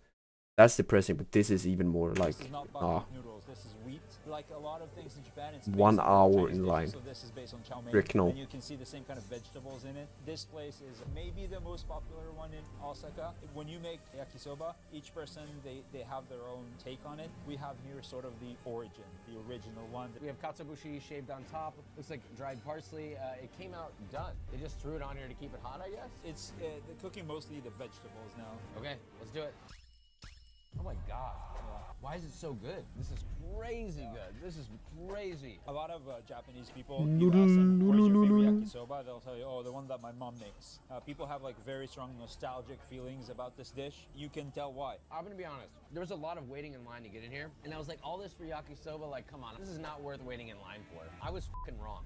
That's depressing, but this is even more like, This is not buckwheat noodles. This is wheat. Like a lot of things in Japan, it's 1 based on hour Chinese in dishes, line. So this is based on chow mein, Rick, no. and you can see the same kind of vegetables in it. This place is maybe the most popular one in Osaka. When you make yakisoba, each person they have their own take on it. We have here sort of the origin, the original one. We have katsuobushi shaved on top. Looks like dried parsley. It came out done. They just threw it on here to keep it hot, I guess. It's they're cooking mostly the vegetables now. Okay, let's do it. Oh my god. Why is it so good? This is crazy good. This is crazy. A lot of Japanese people, you ask them, where's your favorite yakisoba? They'll tell you, oh, the one that my mom makes. People have like very strong nostalgic feelings about this dish. You can tell why. I'm gonna be honest. There was a lot of waiting in line to get in here, and I was like, all this for yakisoba? Like, come on, this is not worth waiting in line for. I was fucking wrong.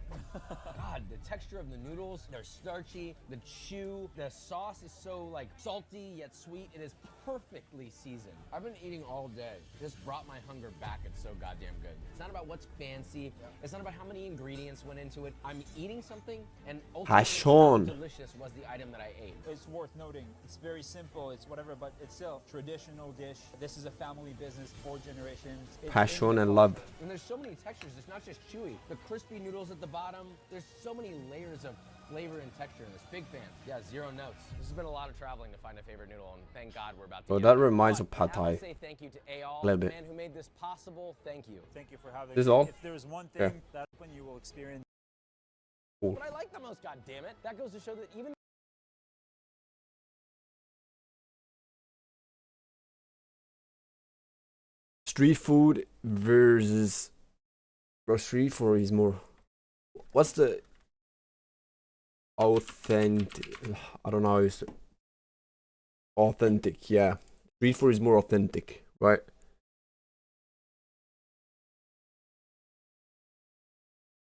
God, the texture of the noodles, they're starchy, the chew, the sauce is so like salty yet sweet. It is perfectly seasoned. I've been eating all day. This brought my hunger back. It's so goddamn good. It's not about what's fancy. It's not about how many ingredients went into it. I'm eating something, and ultimately how delicious was the item that I ate. It's worth noting, it's very simple, it's whatever, but it's still a traditional dish. This is a family business, 4 generations. Passion and love. And there's so many textures. It's not just chewy. The crispy noodles at the bottom. There's so many layers of flavor and texture in this. Big fan. Yeah, 0 notes. This has been a lot of traveling to find a favorite noodle, and thank God we're about to. Oh, that reminds of pad I thai. have to say thank you to Ayal, A little the bit. man who made this possible. Thank you. Thank you for having This is me. all? If there's one Yeah. thing that when you will experience. Cool. What I like the most, God damn it, that goes to show that even. Street food versus. Bro, street food is more. What's the authentic? I don't know how you say. Authentic, yeah. Street food is more authentic, right?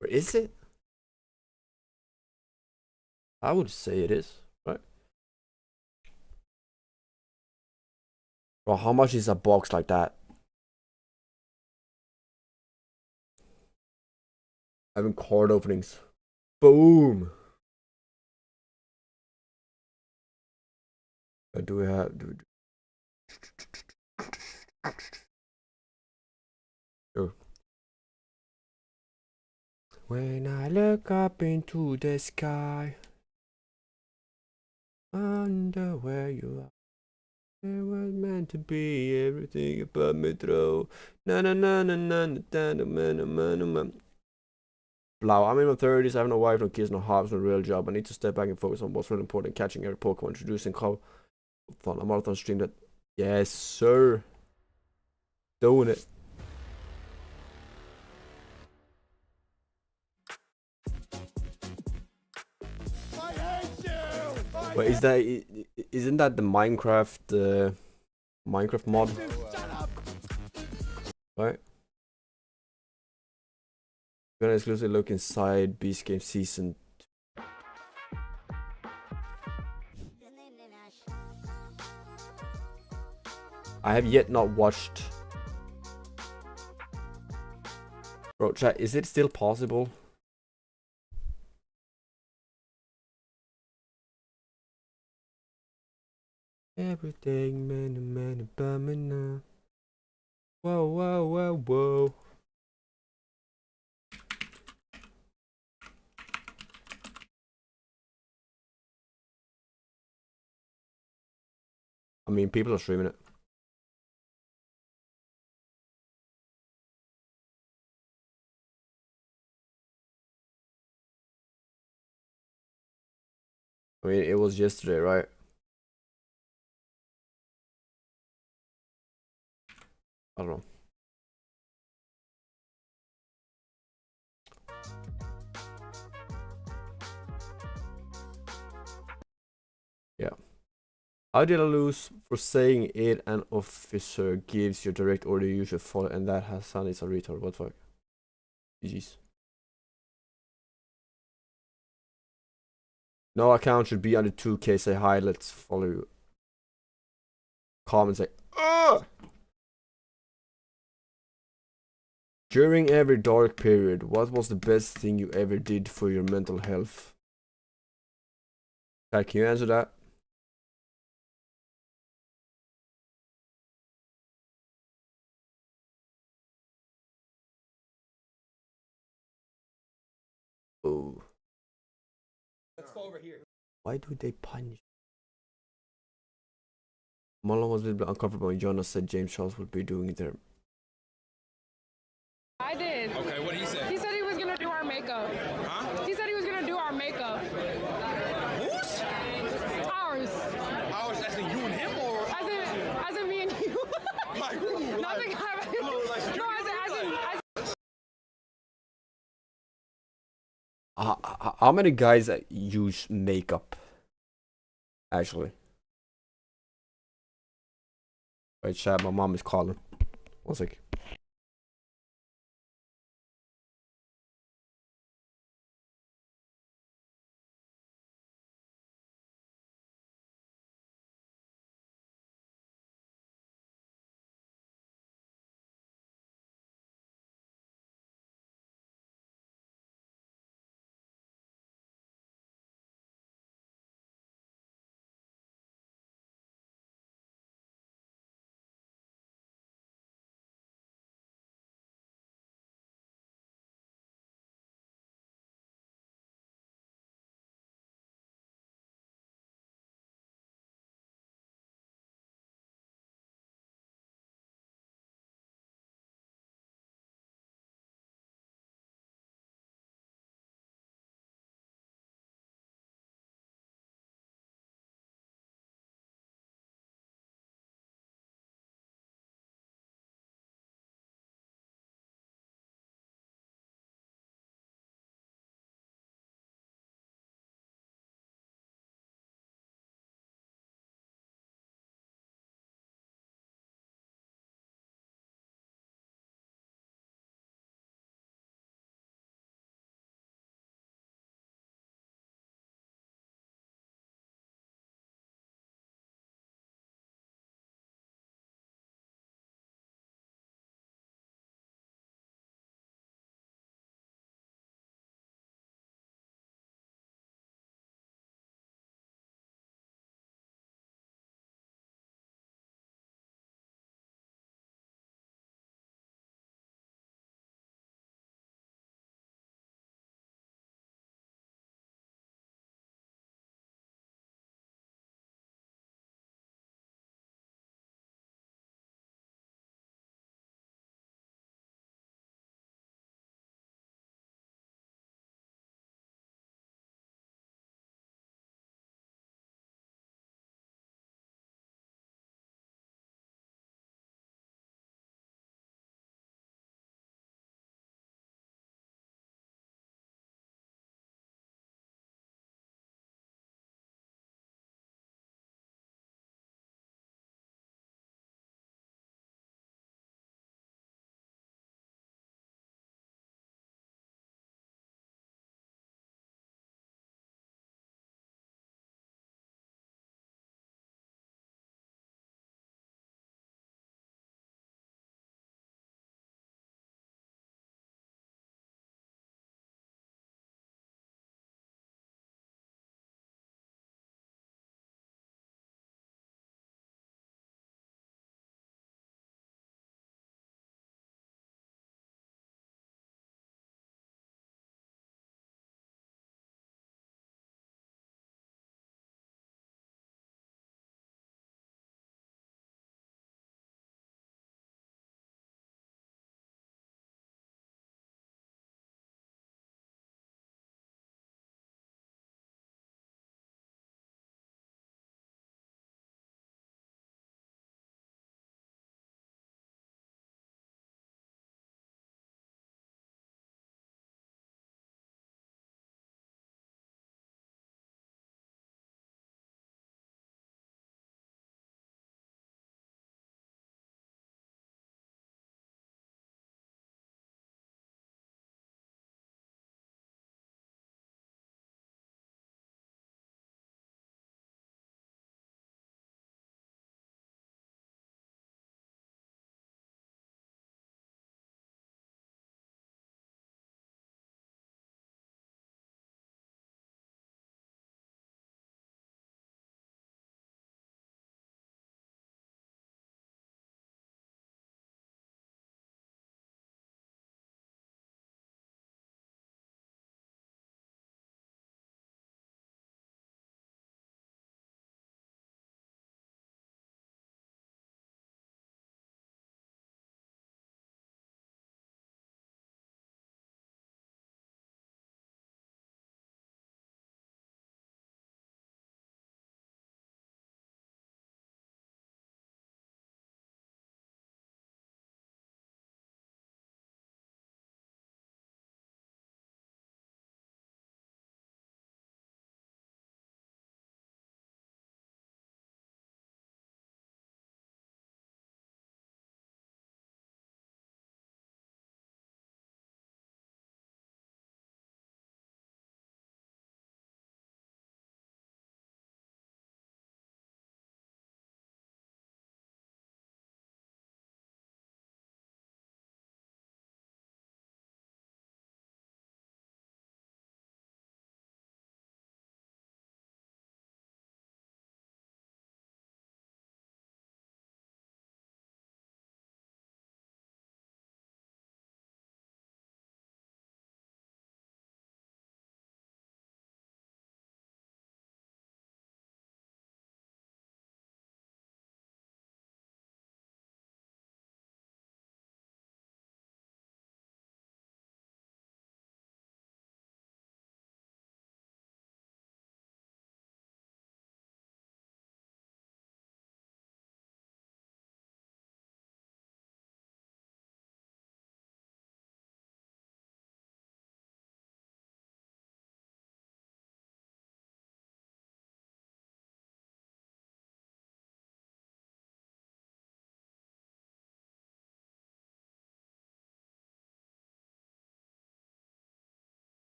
Or is it? I would say it is, right? Bro, how much is a box like that? Having card openings. Boom. Do we have? Sure. When I look up into the sky, wonder where you are. It was meant to be everything about me through. Na na na na na na na na na na na. Blah, I'm in my 30s, I have no wife, no kids, no hobbies, no real job. I need to step back and focus on what's really important, catching every Pokemon, introducing how fun a marathon stream that. Yes, sir. Doing it. Wait, isn't that the Minecraft Minecraft mod? Right? Gonna exclusively look inside Beast Game Season. I have yet not watched. Bro, chat, is it still possible? Everything, man, now. Whoa, whoa, whoa, whoa. I mean, people are streaming it. I mean, it was yesterday, right? I don't know. Yeah. How did I lose for saying it? An officer gives you direct order you should follow, and that Hassan is a retard. What the fuck? GG's. No account should be under 2K. Say hi, let's follow you. Comment, say, ugh! During every dark period, what was the best thing you ever did for your mental health? Can you answer that? Oh. Let's go over here. Why do they punish? Marlon was a little bit uncomfortable when Jonas said James Charles would be doing it there. I did. Okay, what did he say? He said he was gonna do our makeup. Huh? He said he was gonna do our makeup. Whose? Ours. Ours, as in you and him, or? As in me and you. Like who? Not the guy. No, How many guys use makeup? Actually. Wait, chat, my mom is calling. 1 sec.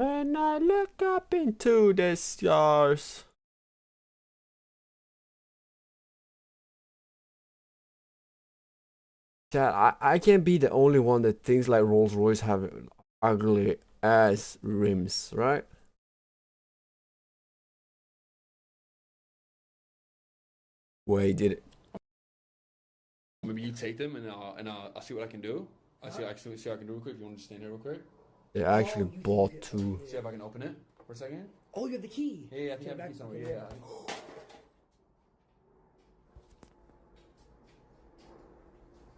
When I look up into the stars. Chad, I can't be the only one that thinks like Rolls Royce have ugly ass rims, right? Wait, did it? Maybe you take them and I'll see what I can do. I'll see what I can do real quick. If you want to stand here real quick. They actually bought two. See if I can open it for a second. Oh, you have the key. Yeah, I think I have the key somewhere. Yeah.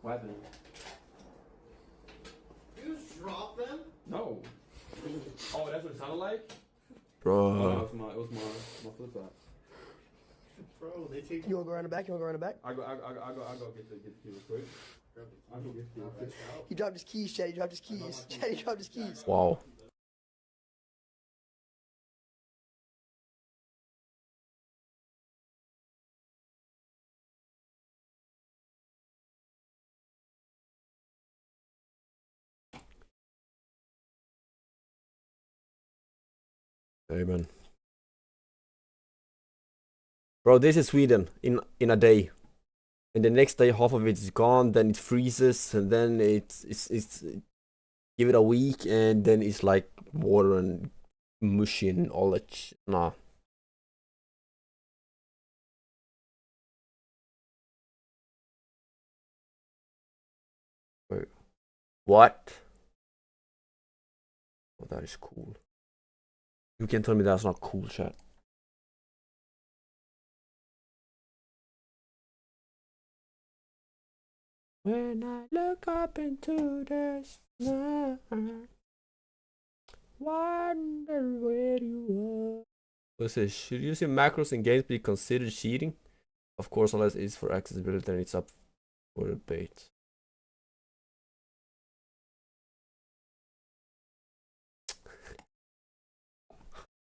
What happened? You just drop them? No. Oh, that's what it sounded like? Bro. Oh, no, it was my flip flop. Bro, they take. You wanna go around the back? You wanna go around the back? I'll go get the key real quick. I'll go get the key. He dropped his keys, Chad. He dropped his keys. Chad, he dropped his keys. Wow. Amen. Bro, this is Sweden in a day. And the next day half of it is gone, then it freezes, and then it's give it a week, and then it's like water and mushy and all that. Nah. Wait. What? Oh, that is cool. You can tell me that's not cool, chat. When I look up into the sky, wonder where you are. What's this? Should using macros in games be considered cheating? Of course, unless it's for accessibility and it's up for debate.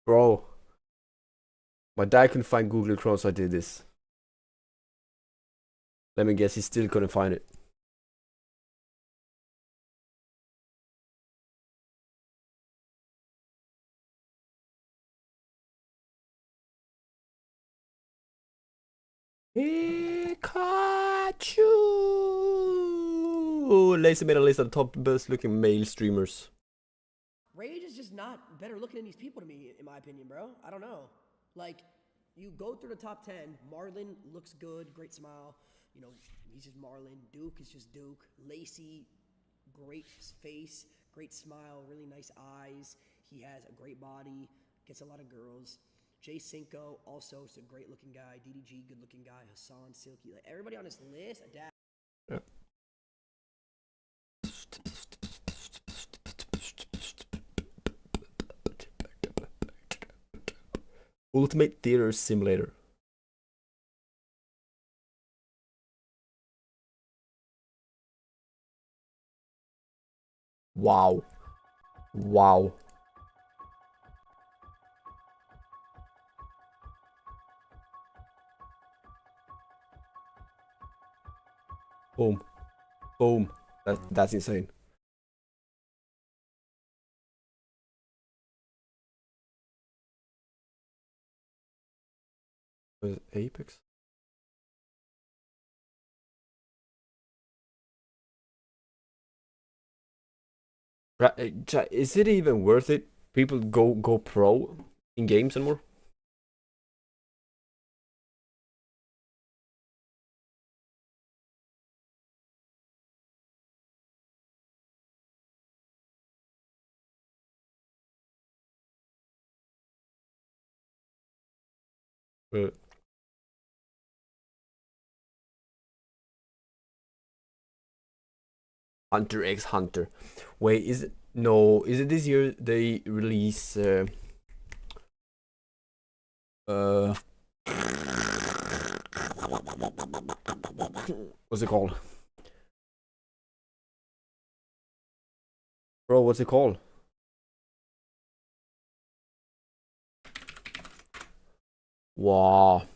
Bro, my dad couldn't find Google Chrome, so I did this. Let me guess, he still couldn't find it. Pikachu! Lazy made a list of the top best looking male streamers. Rage is just not better looking than these people to me, in my opinion, bro. I don't know. Like, you go through the top 10, Marlon looks good, great smile. You know, he's just Marlon. Duke is just Duke. Lacey, great face, great smile, really nice eyes. He has a great body, gets a lot of girls. Jay Cinco, also is a great looking guy. DDG, good looking guy. Hassan, Silky, like everybody on this list, Adapt. Yeah. Ultimate Theater Simulator. Wow. Wow. Boom. Boom. That's insane. Was it Apex? Is it even worth it? People go pro in games anymore? Hunter x Hunter. Wait, is it no? Is it this year they release? What's it called? Bro, what's it called? Wow.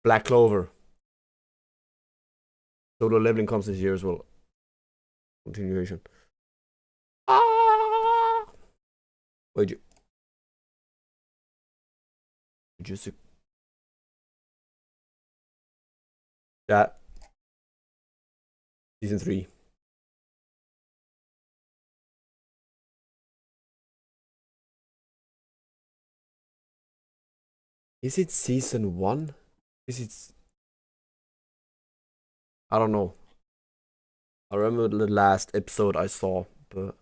Black Clover. So the leveling comes this year as well. Continuation. Ah! Wait, just that season 3. Is it season 1? Is it? I don't know. I remember the last episode I saw, but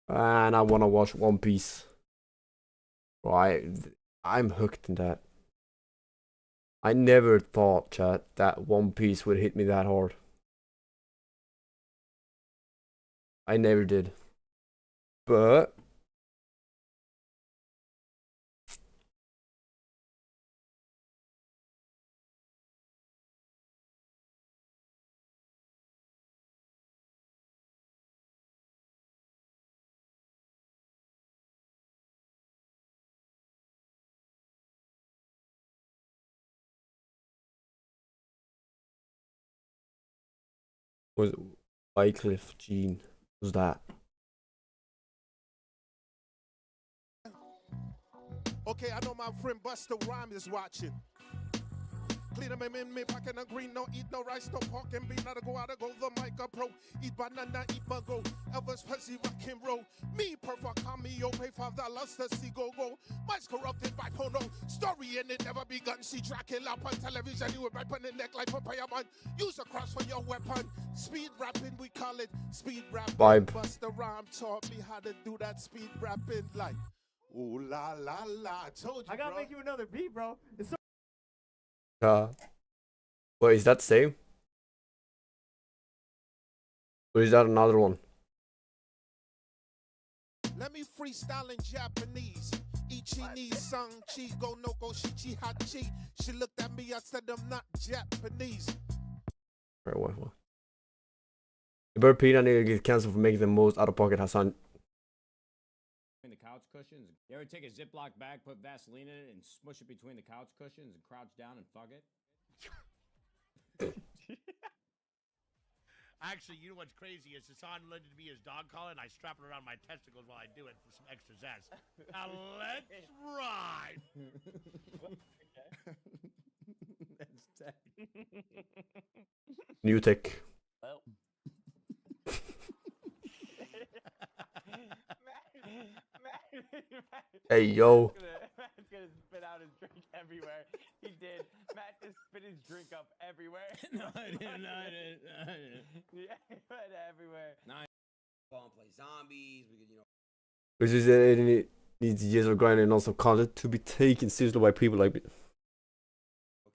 and I wanna watch One Piece. Right, I'm hooked in that. I never thought, chat, that One Piece would hit me that hard. I never did. But was Wycliffe Jean? Was that? Okay, I know my friend Buster Rhyme is watching. Clean them in me, packing a green, no eat no rice, no pork and bean, not go out, go the mic up, pro. Eat banana, eat mango, Elvis Presley, rock and roll. Me, perfect cameo, pay $5 to see go. Mine's corrupted by porno, story in it never begun. See Dracula on television, you were right on the neck like papaya man. Use a cross for your weapon. Speed rapping, we call it speed rapping. Vibe. Buster Rhyme taught me how to do that speed rapping like. Ooh la la la, I told you, I gotta bro. make you another beat, bro. It's so Wait, is that the same? Or is that another one? Let me freestyle in Japanese. Ichi ni sang chi go no go shichi hachi. She looked at me, I said I'm not Japanese. Right, what? You better Peter need to get cancelled for making the most out of pocket Hassan. The couch cushions. You ever take a Ziploc bag, put Vaseline in it, and smush it between the couch cushions and crouch down and fuck it? Actually, you know what's crazy is Hassan lended me his dog collar, and I strap it around my testicles while I do it for some extra zest. Now let's ride. That's tight. New tech. Well. Hey, yo. Matt's gonna spit out his drink everywhere. He did. Matt just spit his drink up everywhere. No, I didn't. Yeah, he went everywhere. Go and play zombies. We could, Which is it needs years of grinding and also content to be taken seriously by people like me.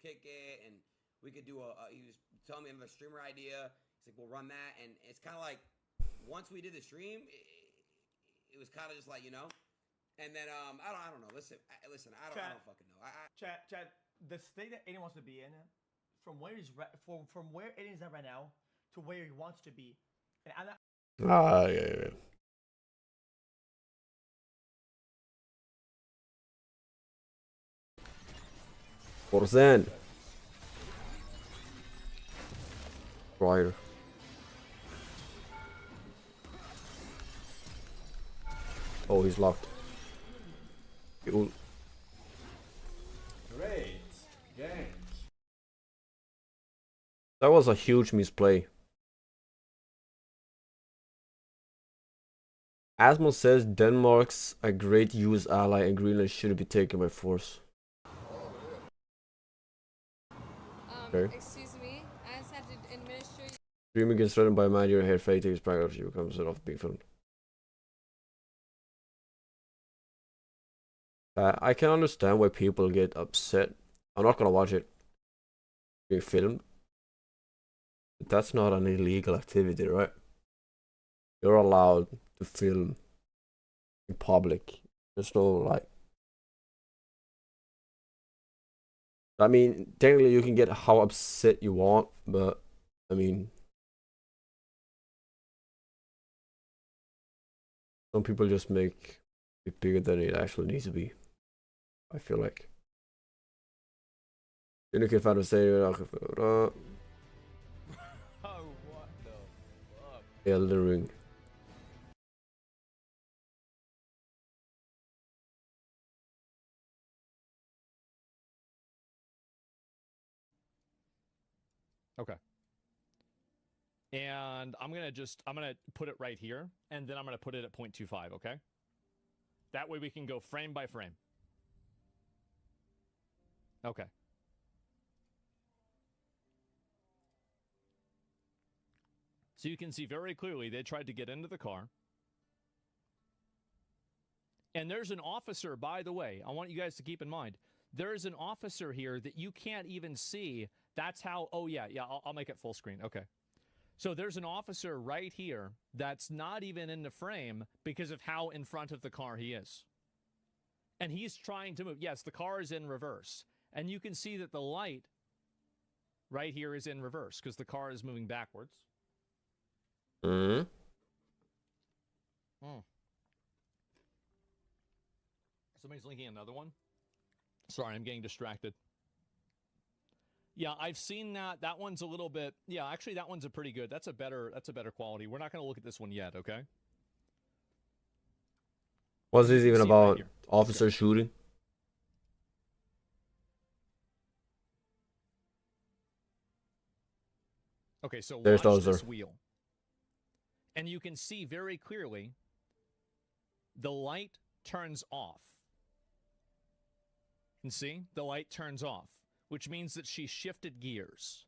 kick it, and we could do he was telling me another streamer idea. He's like, we'll run that, and it's kind of like once we did the stream, it was kind of just like, and then I don't know. Listen, I don't fucking know. Chad, the state that Aiden wants to be in, from where he's from where Aiden's at right now to where he wants to be, and I'm not. Yeah. %. Rider. Oh, he's locked. Great. Gank. That was a huge misplay. Asmo says Denmark's a great US ally and Greenland shouldn't be taken by force. Okay. Excuse me, I just had to administer. Streamer gets threatened by a man during her fake his pregnancy becomes it off being filmed. I can understand why people get upset. I'm not gonna watch it being filmed. But that's not an illegal activity, right? You're allowed to film in public. There's no like. I mean, technically you can get how upset you want, but I mean, some people just make bit bigger than it actually needs to be. I feel like. Yine kefar säger Oh, what the fuck? Elden Ring. Okay. And I'm gonna put it right here, and then I'm gonna put it at 0.25, okay? That way we can go frame by frame. Okay. So you can see very clearly they tried to get into the car. And there's an officer, by the way, I want you guys to keep in mind, there's an officer here that you can't even see. That's how, oh yeah, I'll make it full screen, okay. So there's an officer right here that's not even in the frame because of how in front of the car he is. And he's trying to move. Yes, the car is in reverse. And you can see that the light right here is in reverse because the car is moving backwards. Somebody's linking another one. Sorry, I'm getting distracted. Yeah, I've seen that. That one's a little bit. Yeah, actually, that one's a pretty good. That's a better quality. We're not going to look at this one yet, okay? What's this even about? Right officer shooting? Okay, so there's watch this wheel. And you can see very clearly the light turns off. You can see the light turns off, which means that she shifted gears.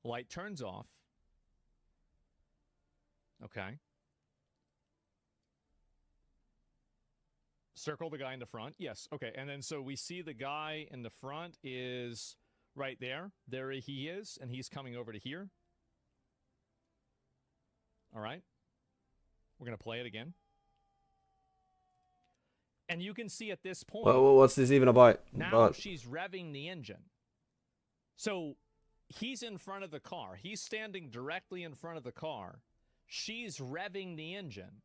Light turns off. Okay. Circle the guy in the front. Yes. Okay. And then so we see the guy in the front is right there. There he is, and he's coming over to here. All right. We're going to play it again. And you can see at this point... Well, what's this even about? Now she's revving the engine. So he's in front of the car. He's standing directly in front of the car. She's revving the engine.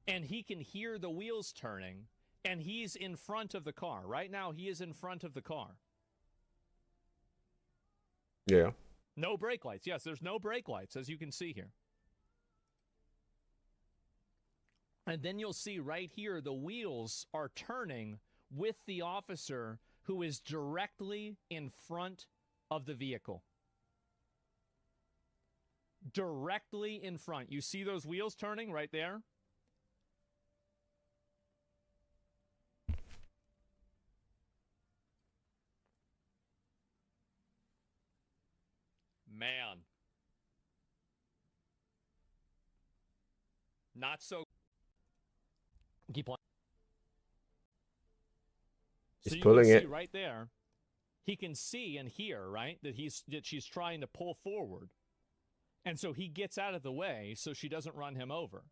And he can hear the wheels turning. And he's in front of the car. Right now, he is in front of the car. Yeah. No brake lights. Yes, there's no brake lights, as you can see here. And then you'll see right here, the wheels are turning with the officer who is directly in front of the vehicle. Directly in front. You see those wheels turning right there? Man. Not so. Keep playing. He's so you pulling can it see right there. He can see and hear, right, that she's trying to pull forward. And so he gets out of the way so she doesn't run him over.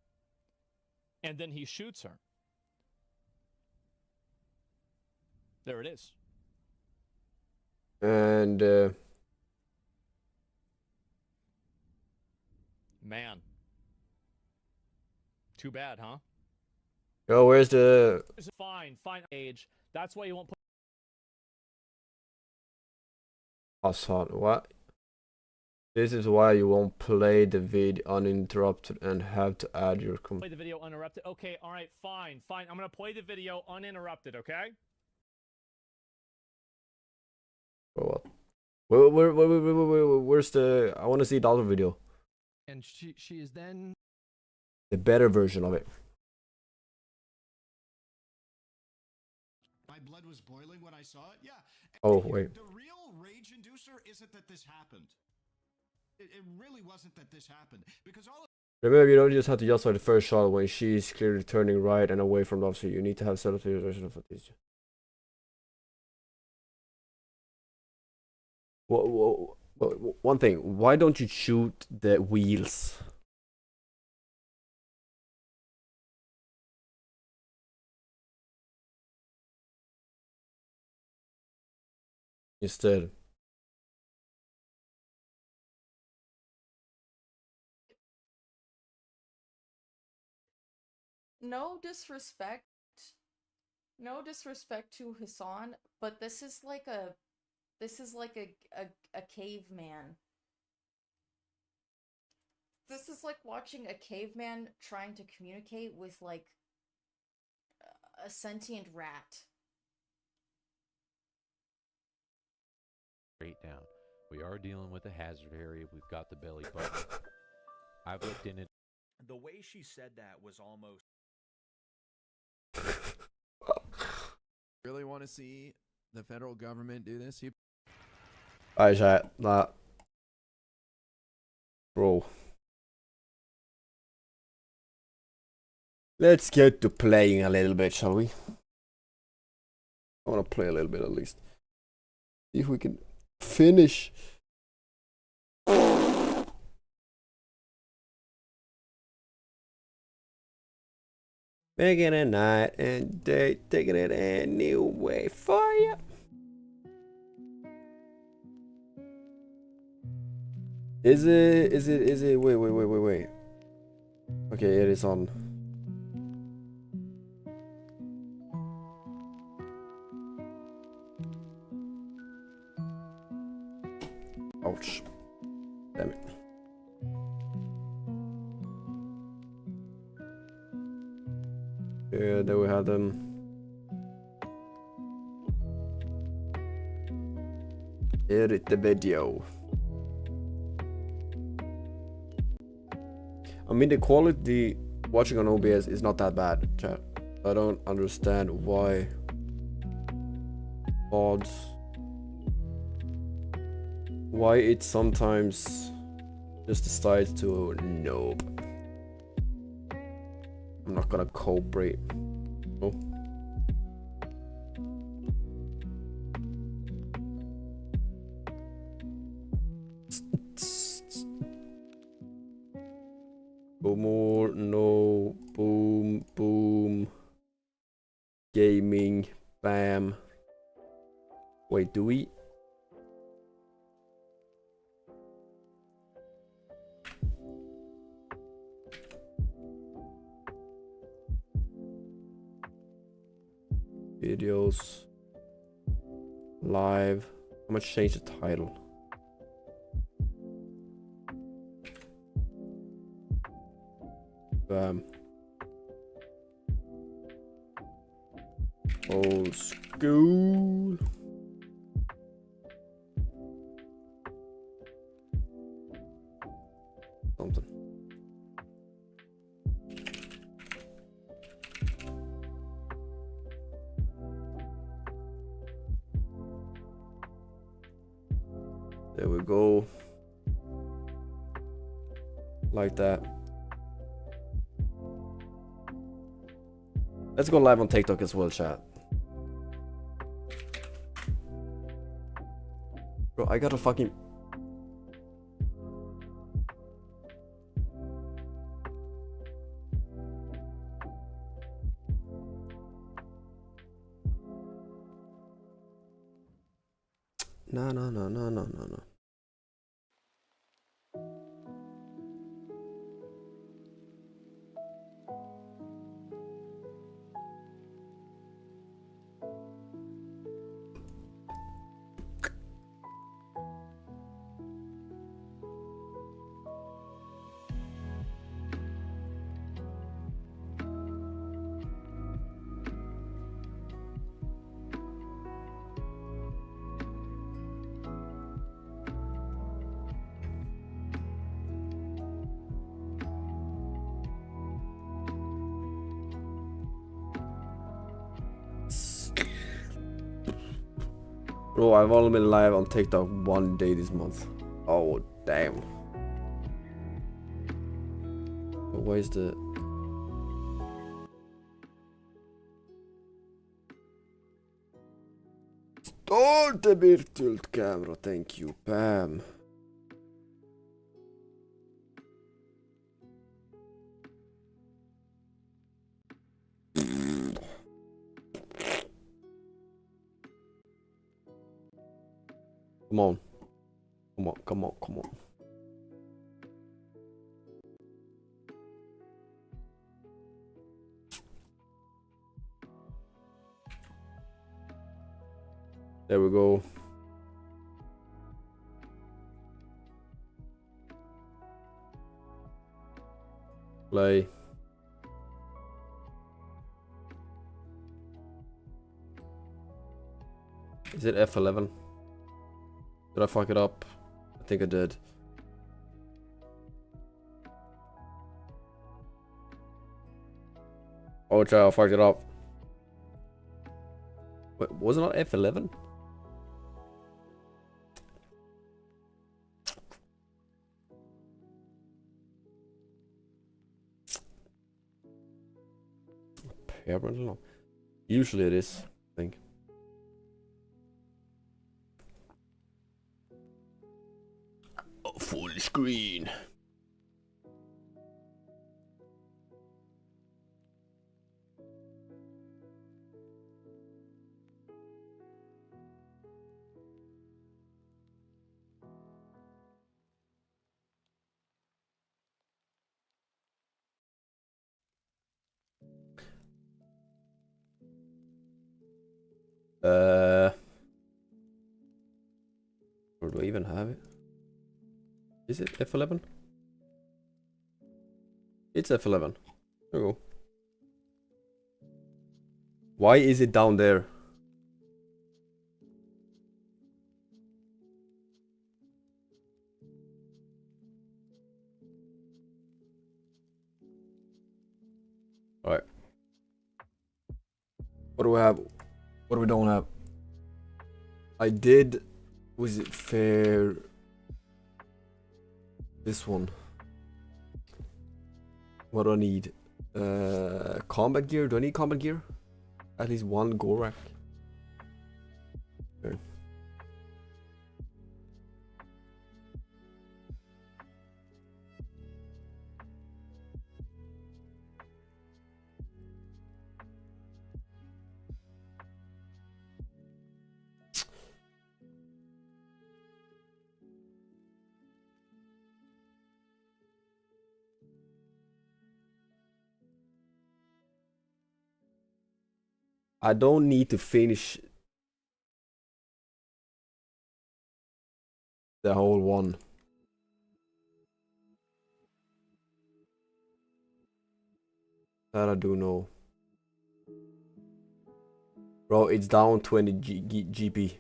And then he shoots her. There it is. And man. Too bad, huh? Oh, where's the... Fine age. That's why you won't put... Assault, what? This is why you won't play the video uninterrupted and have to add your... Play the video uninterrupted? Okay, alright, fine. I'm gonna play the video uninterrupted, okay? Oh, what? Where's the... I want to see the other video. And she is then... The better version of it. My blood was boiling when I saw it. Yeah. Oh, wait. The real rage inducer isn't that this happened. It really wasn't that this happened. Because all of... Remember, you don't just have to justify the first shot when she's clearly turning right and away from the officer. You need to have set version for this. One thing, why don't you shoot the wheels? Instead. no disrespect, no disrespect to Hassan, but this is like a caveman. This is like watching a caveman trying to communicate with like a sentient rat. Straight down. We are dealing with a hazard area. We've got the belly button. I've looked in it. The way she said that was almost. Really want to see the federal government do this? Alright, chat. That. Bro. Let's get to playing a little bit, shall we? I want to play a little bit at least. See if we can finish. Making a night and day, taking it any way for you. Is it, wait. Okay, it is on. Ouch. Damn it. Yeah, there we have them. Edit the video. I mean, the quality watching on OBS is not that bad, chat. I don't understand why VODs, why it sometimes just decides to nope. I'm not gonna cooperate. No. More, no, boom, boom. Gaming, bam. Wait, do we? Videos. Live. I'm gonna change the title. Old school. Something. There we go. Like that. Let's go live on TikTok as well, chat. Bro, I gotta fucking... No. Bro, I've only been live on TikTok one day this month. Oh, damn. But where's the... Start the virtual camera, thank you, Pam. Come on. Come on. There we go. Play. Is it F11? Did I fuck it up? I think I did. Oh, child, I fucked it up. Wait, wasn't it F11? Apparently not. Usually it is, I think. Oh, full screen. Or do I even have it? Is it F11? It's F11. There we go. Why is it down there? Alright. What do we have? What do we don't have? I did... Was it fair? This one. What do I need? Combat gear? Do I need combat gear? At least one Gorak. Okay. I don't need to finish the whole one. That I do know. Bro, it's down 20 GP.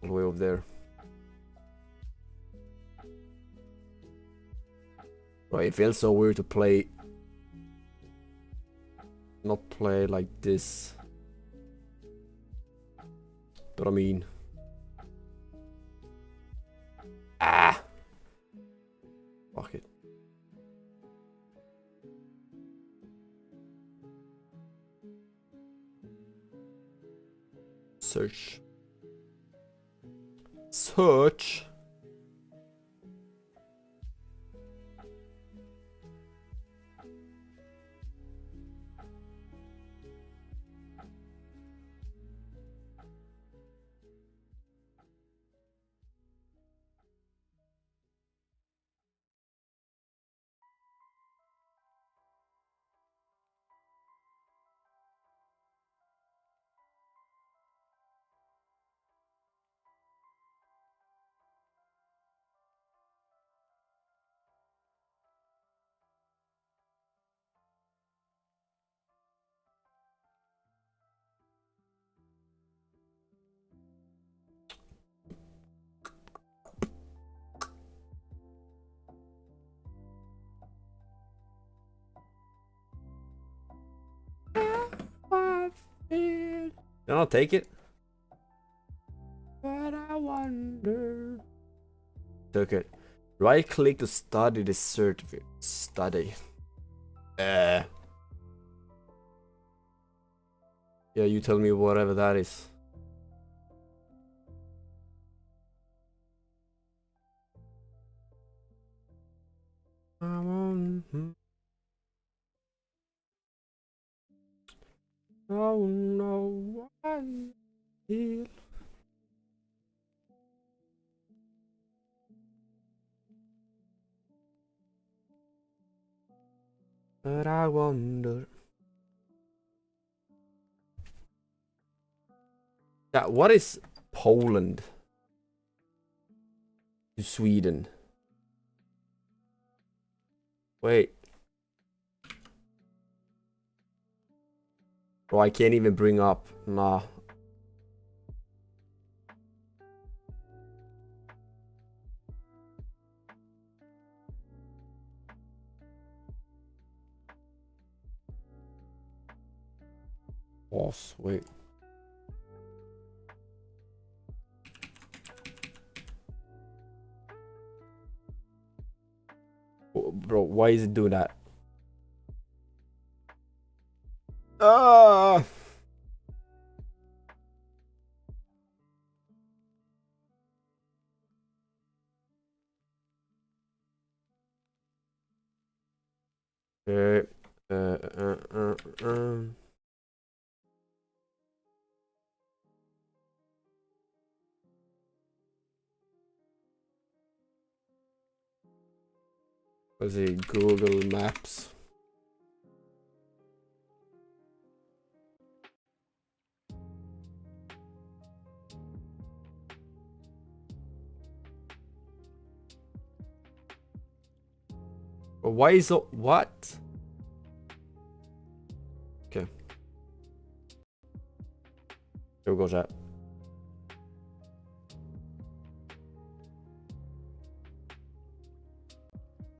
All the way over there. Right, it feels so weird to play. Not play like this. But I mean. Ah! Fuck it. Search. Search. Then I'll take it. But I wonder. Took it. Right click to study the certificate. Study. Yeah, you tell me whatever that is. Oh no, I feel. But I wonder. Yeah, what is Poland to Sweden? Wait. Bro, I can't even bring up. Nah. Boss, wait. Bro, why is it doing that? Ah! Okay. Let's see, Google Maps. Why is it what? Okay. Here we go, chat.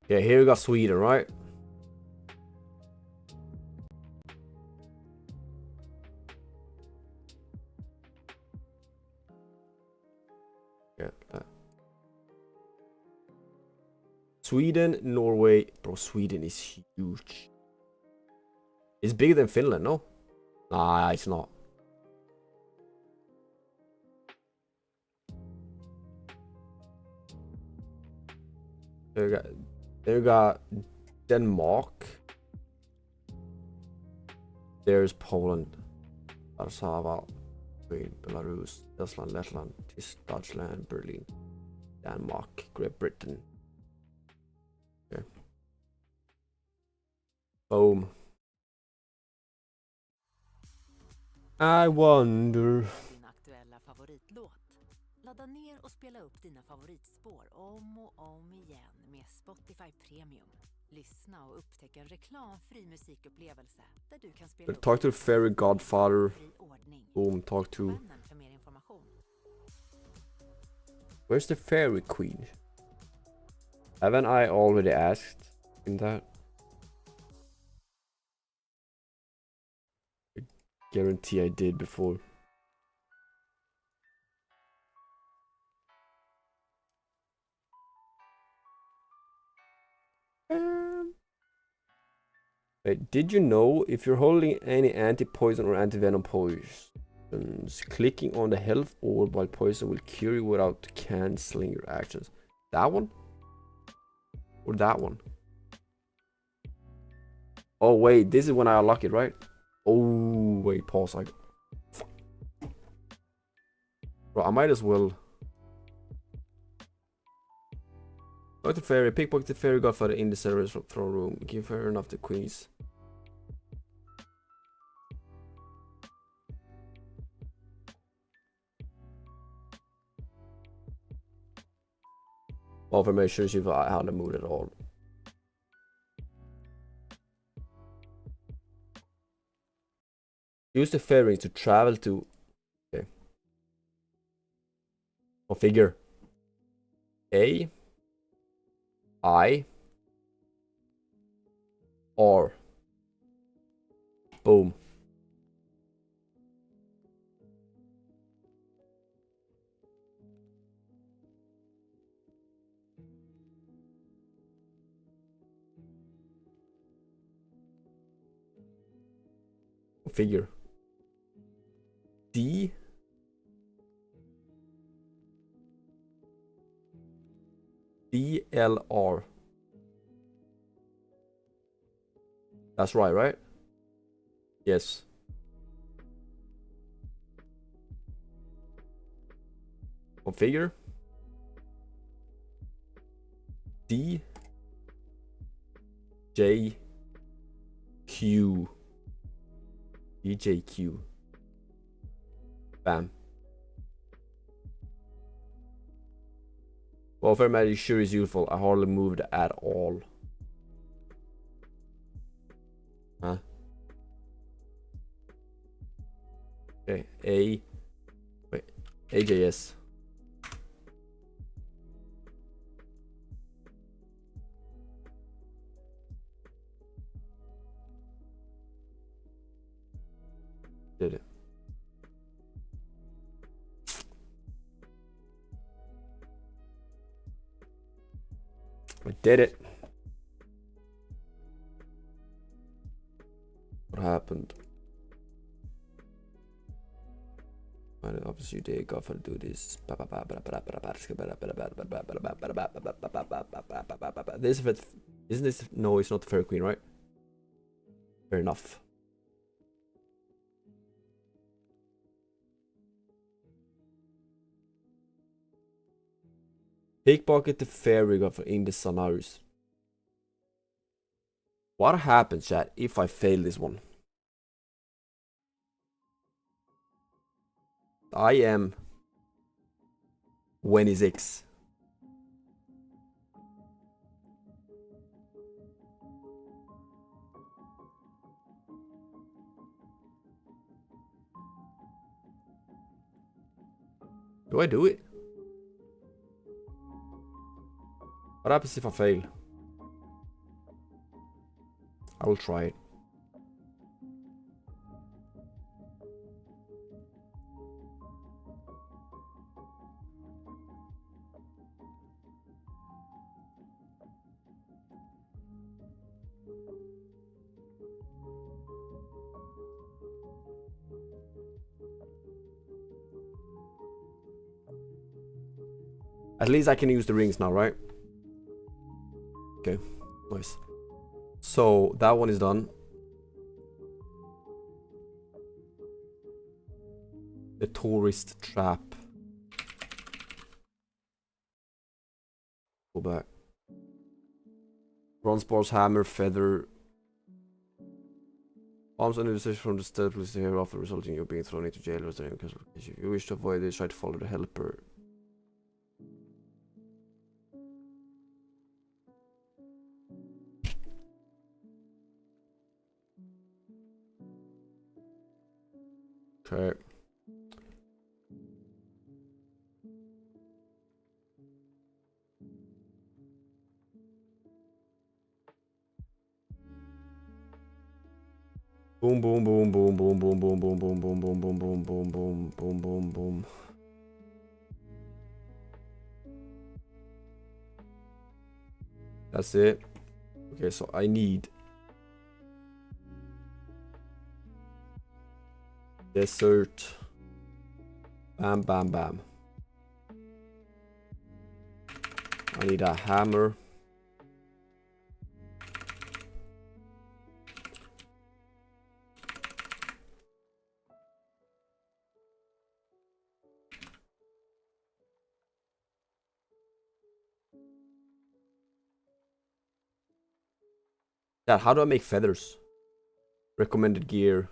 Yeah, here we got Sweden, right? Yeah. Sweden, Norway. Bro, Sweden is huge. It's bigger than Finland, no? Nah, it's not. There we got Denmark. There's Poland. Warsaw, Belarus, Estland, Lettland, Deutschland, Berlin, Denmark, Great Britain. Okay. Boom. I wonder. Din aktuella favoritlåt. Ladda ner och spela upp dina favoritspår om och om igen med Spotify Premium. Lyssna och upptäck en reklamfri musikupplevelse där du kan spela upp. Talk to the fairy godfather. Boom, talk to. För mer information. Where's the fairy queen? Haven't I already asked in that? I guarantee I did before. Wait, did you know if you're holding any anti-poison or anti-venom potions, clicking on the health orb while poison will cure you without cancelling your actions? That one? Or that one? Oh wait, this is when I unlock it, right? Oh wait, pause. Bro, I might as well. Talk to fairy, pickpocket the fairy godfather in the server's throne room. Give her enough the queens. Information if I had a mood at all. Use the ferry to travel to. Okay. Configure. A. I. R. Boom. Configure. D. DLR. That's right? Yes. Configure. D. J. Q. DJQ. Bam. Welfare magic sure is useful. I hardly moved at all. Huh? Okay. Wait. AJS. Did it. I did it. What happened? Obviously, they got to do this. This isn't this? No, it's not the Fair Queen, right? Fair enough. Pickpocket the fairy got for in the Sanarus. What happens, chat, if I fail this one? I am 26. Do I do it? What happens if I fail? I will try it. At least I can use the rings now, right? Okay, nice. So that one is done. The tourist trap. Go back. Bronze bars, hammer, feather. Arms and decision from the state police here often resulting in you being thrown into jail or because if you wish to avoid this, try to follow the helper. Okay. Boom, boom, boom, boom, boom, boom, boom, boom, boom, boom, boom, boom, boom, boom, boom, boom, boom, boom. That's it. Okay, so I need desert. Bam, bam, bam. I need a hammer. Yeah, how do I make feathers? Recommended gear.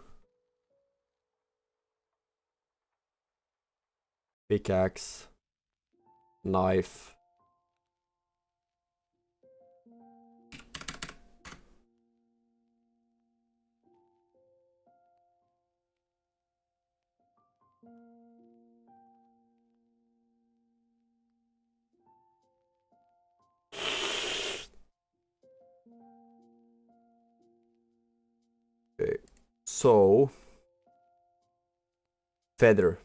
Pickaxe. Knife. Okay, so feather.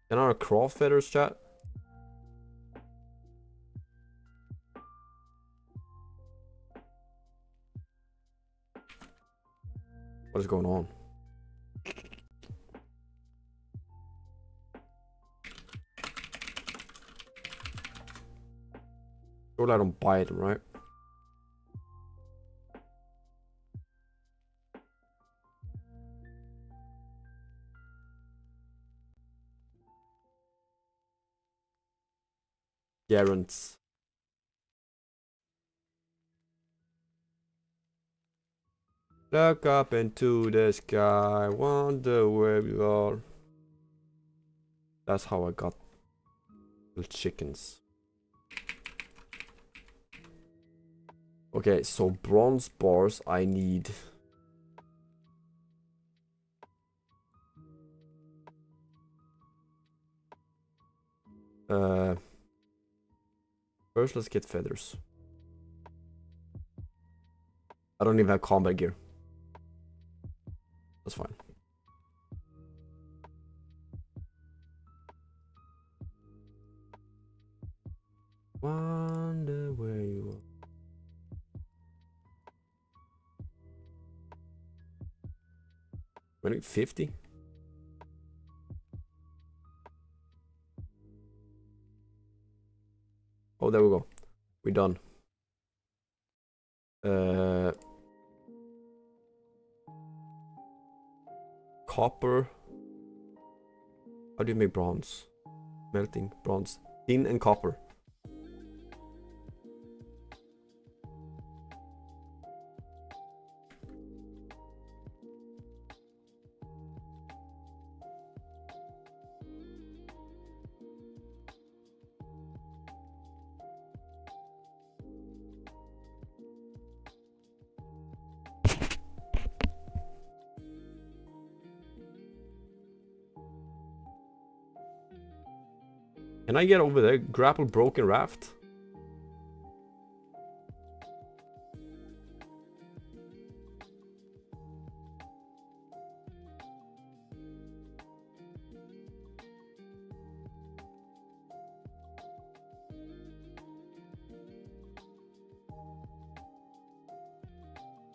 Can I craft feathers, chat? What is going on? Surely I don't buy them, right? Guarants. Look up into the sky, wonder where you are. That's how I got the chickens. Okay, so bronze bars I need. First let's get feathers. I don't even have combat gear. That's fine. Wonder where you are. Maybe 50? Oh, there we go. We're done. Copper. How do you make bronze? Melting bronze. Tin and copper. Can I get over there? Grapple broken raft?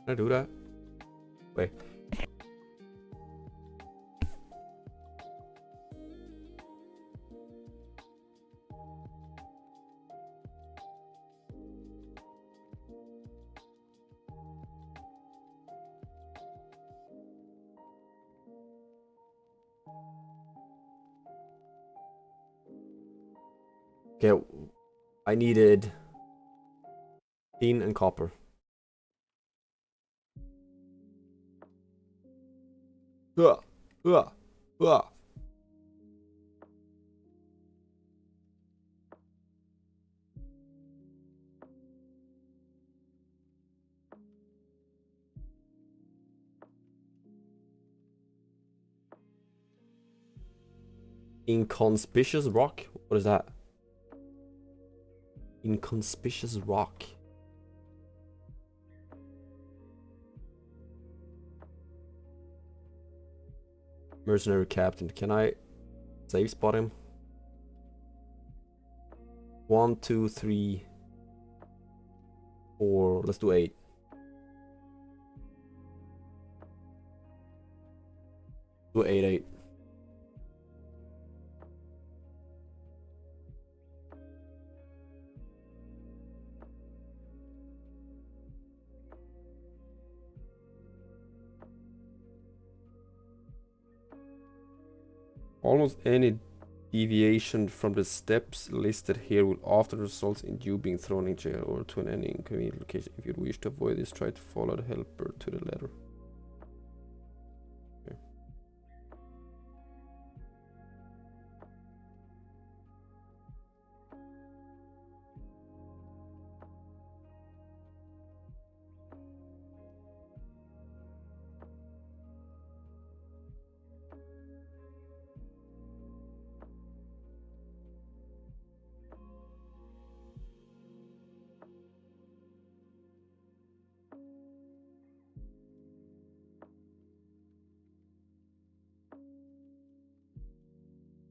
Can I do that? Wait. Okay, I needed tin and copper. Ugh, ugh, ugh. Inconspicuous rock? What is that? Inconspicuous rock. Mercenary captain. Can I save spot him? 1, 2, 3, 4. Let's do 8. Do 8, 8. Almost any deviation from the steps listed here will often result in you being thrown in jail or to any inconvenient location. If you wish to avoid this, try to follow the helper to the letter. Okay.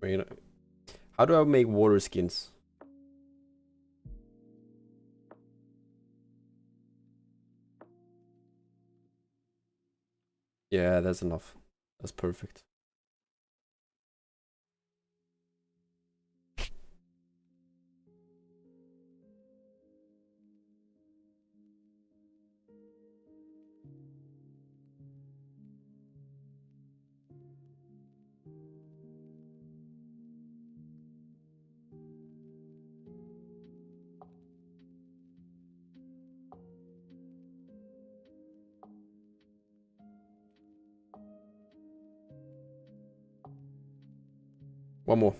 Wait, how do I make water skins? Yeah, that's enough. That's perfect. One more.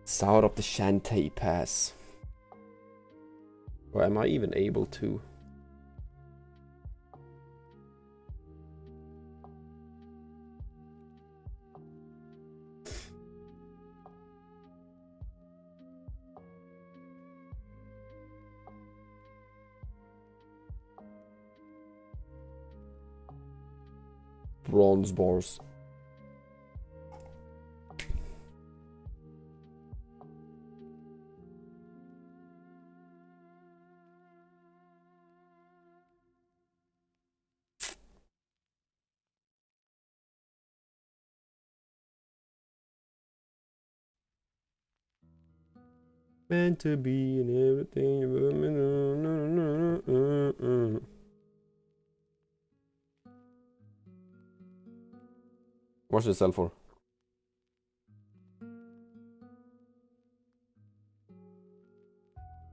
South of the Shantae Pass. Or am I even able to? Bronze bars. Meant to be in everything. What's it sell for?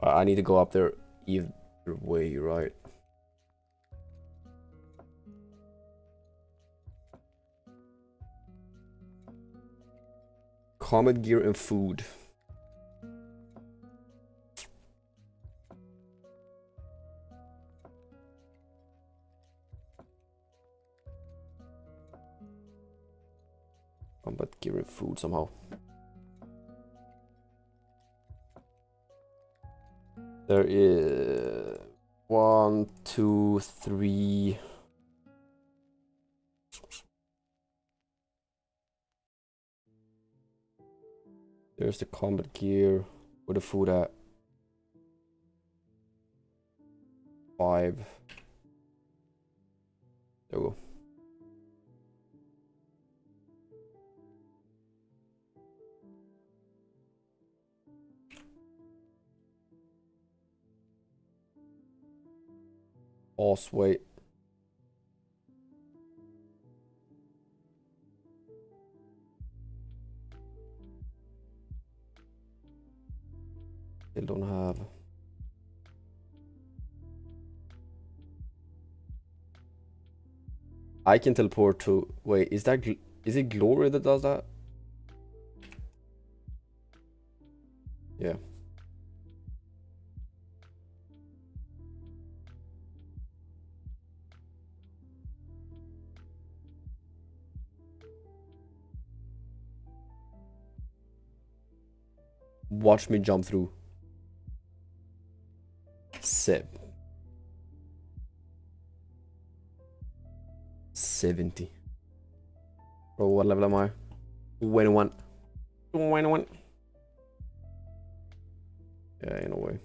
I need to go up there either way, right? Combat gear and food. Combat gear and food somehow. There is 1, 2, 3. There's the combat gear. Where the food at? 5. There we go. Boss weight. Still don't have. I can teleport to. Wait, is it Glory that does that? Yeah. Watch me jump through. Sip. 70. Bro, what level am I? 21. 21. Yeah, in a way.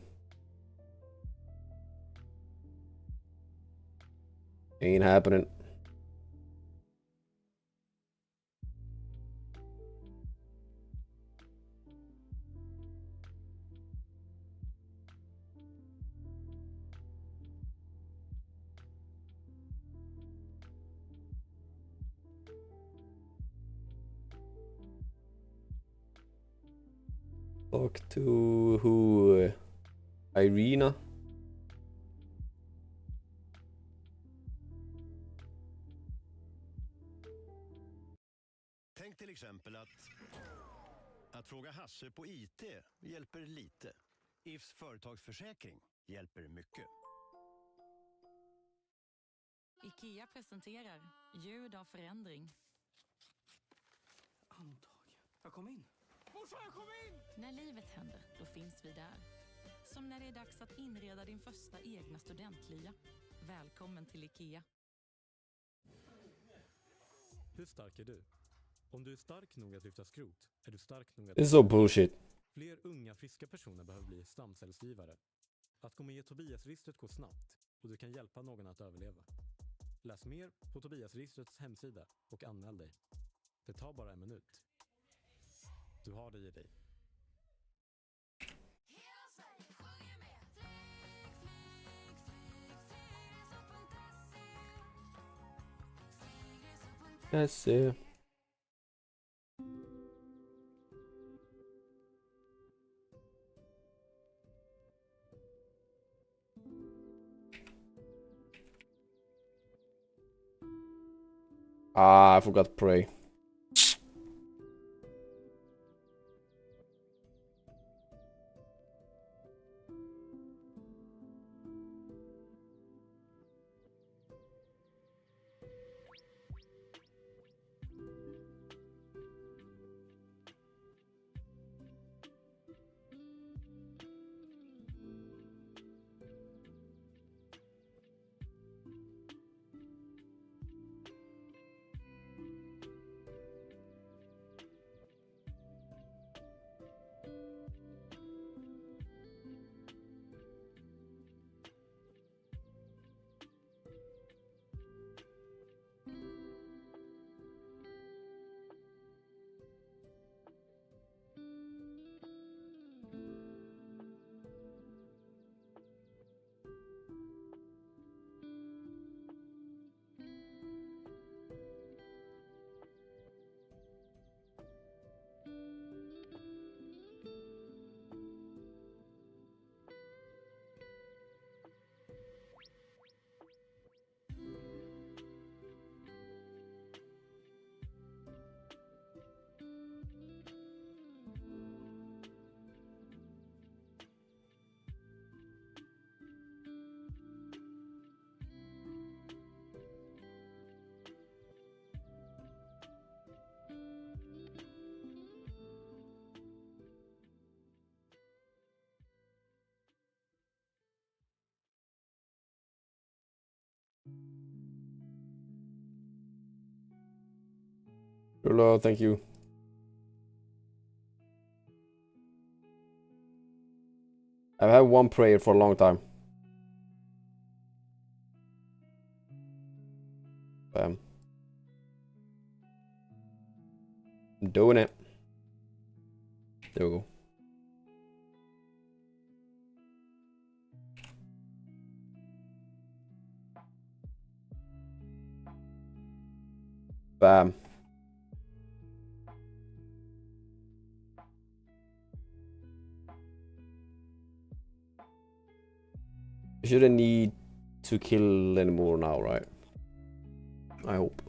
Ain't happening. Talk to who? Irina? Tänk till exempel att fråga Hasse på IT hjälper lite. IFs företagsförsäkring hjälper mycket. IKEA presenterar ljud av förändring. Antag. Jag kom in. Morsan, jag kom in! När livet händer, då finns vi där. Som när det är dags att inreda din första egna studentlya. Välkommen till IKEA. Hur stark är du? Om du är stark nog att lyfta skrot, är du stark nog att... This is so bullshit. Fler unga, friska personer behöver bli stamcellsgivare. Att gå med i Tobias-registret går snabbt och du kan hjälpa någon att överleva. Läs mer på Tobias-registrets hemsida och anmäl dig. Det tar bara en minut. Du har det i dig. Let's see. Ah, I forgot to pray. Hello, thank you. I've had one prayer for a long time. Bam. I'm doing it. There we go. Bam. You shouldn't need to kill anymore now, right? I hope.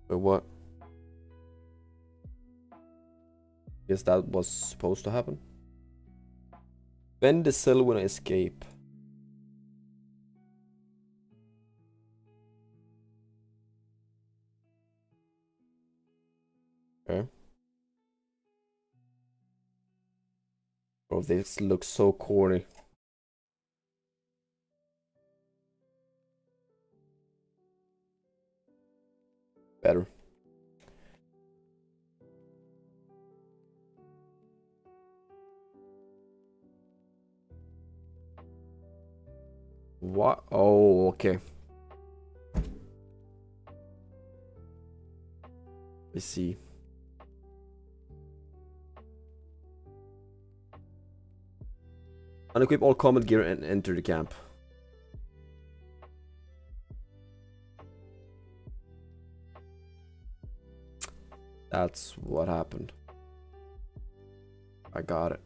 But what? Guess that was supposed to happen. When the cell will escape. Okay. Bro, this looks so corny. Better. What? Oh, okay. Let's see. Unequip all combat gear and enter the camp. That's what happened. I got it.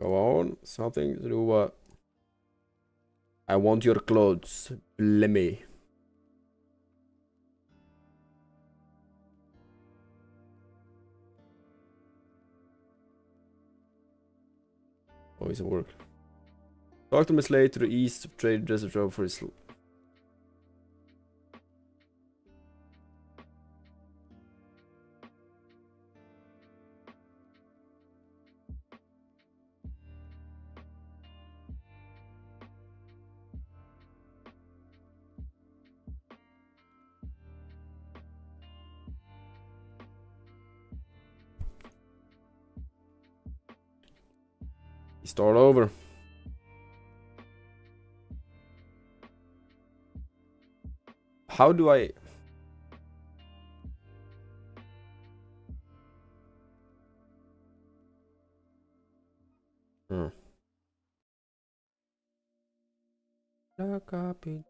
Go on. Something to do what? I want your clothes. Blimey. Always at work. Dr. Mislay to the east of Trade Desert Road for his... Start over. How do I... Hmm. Copy.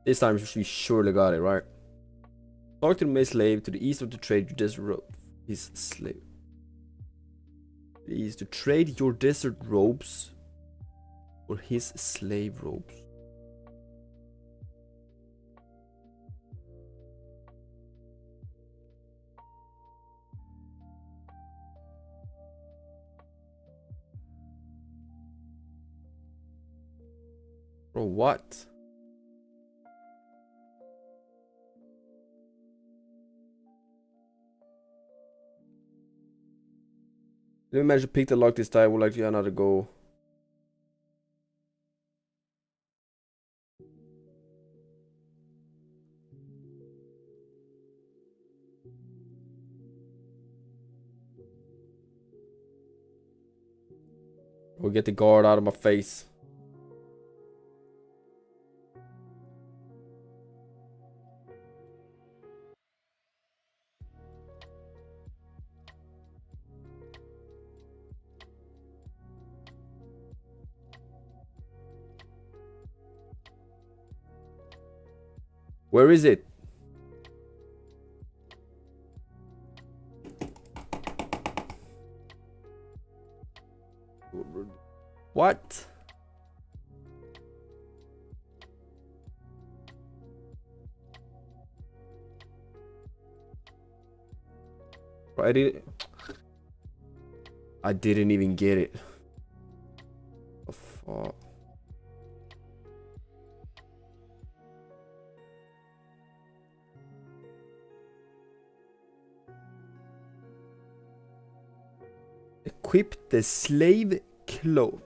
This time we surely got it, right? Talk to the slave to the east of the trade your desert robe. His slave. Is to trade your desert robes for his slave robes. Bro, what? Let me manage to pick the lock this time. I would like to get another go. We'll get the guard out of my face. Where is it? What? I didn't even get it. Oh, fuck. Equip the slave clone.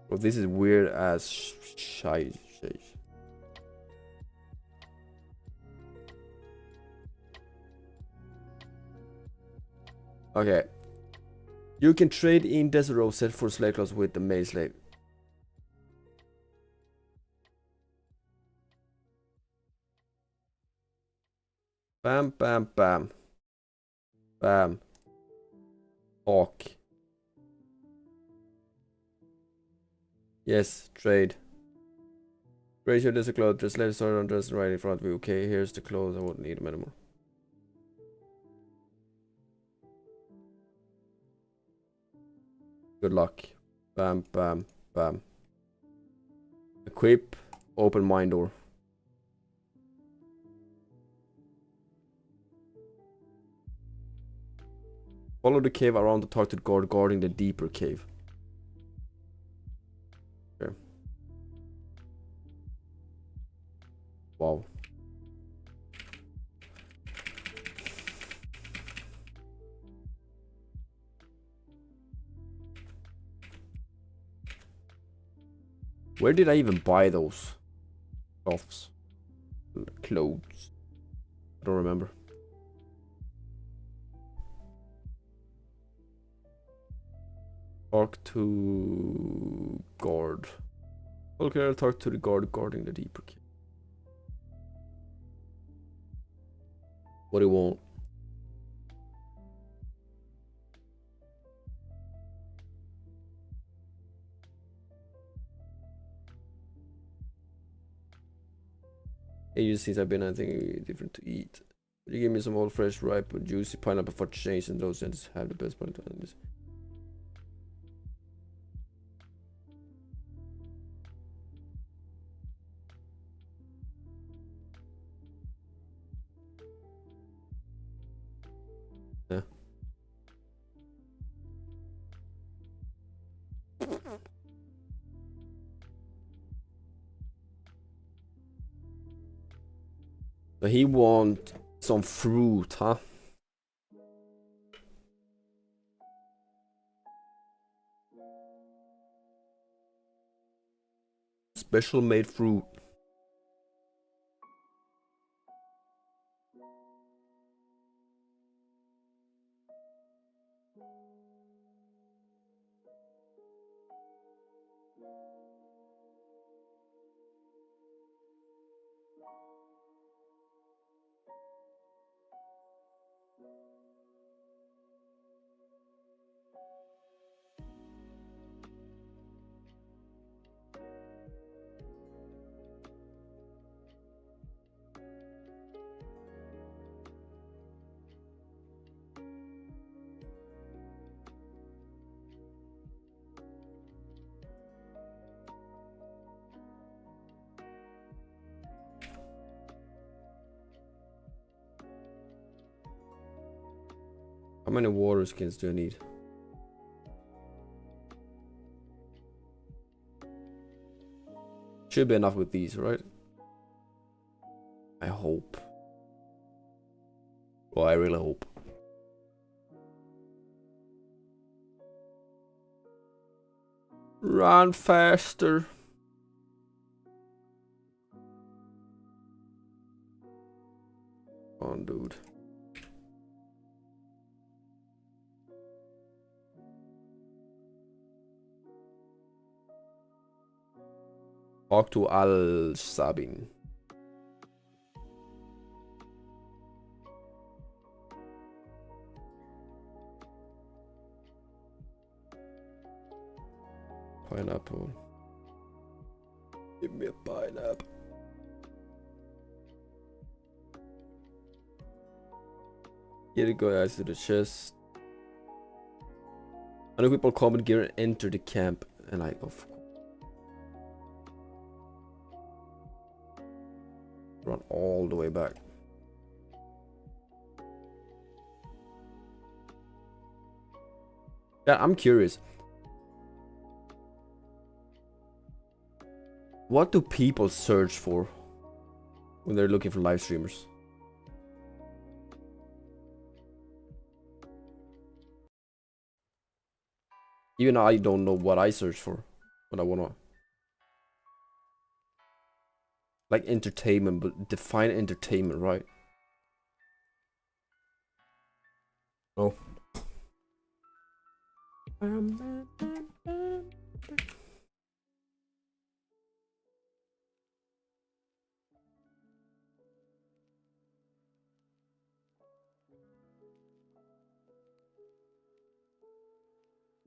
Bro, this is weird as shit. Okay. You can trade in desert robe set for slave clothes with the male slave. Bam, bam, bam. Bam. Hawk. Yes, trade. Raise your desert clothes, just let it start on dress right in front of you. Okay, here's the clothes. I won't need them anymore. Good luck. Bam, bam, bam. Equip. Open mine door. Follow the cave around the targeted guard guarding the deeper cave. Okay. Wow. Where did I even buy those cloths? Clothes. I don't remember. Talk to guard. Okay, I'll talk to the guard guarding the deeper cave. What do you want? Ages since I've been anything different to eat. Could you give me some old fresh ripe juicy pineapple for change and those scents have the best part of this. Yeah. So he want some fruit, huh? Special made fruit. many water skins do I need? Should be enough with these, right? I hope. Well, I really hope. Run faster. Come on, dude. Talk to Al-Sabin. Pineapple. Give me a pineapple. Here you go, guys, to the chest. Unequipable combat gear and enter the camp. And I, of course. Run all the way back. Yeah, I'm curious. What do people search for when they're looking for live streamers? Even I don't know what I search for when I wanna. Like entertainment, but define entertainment, right? No.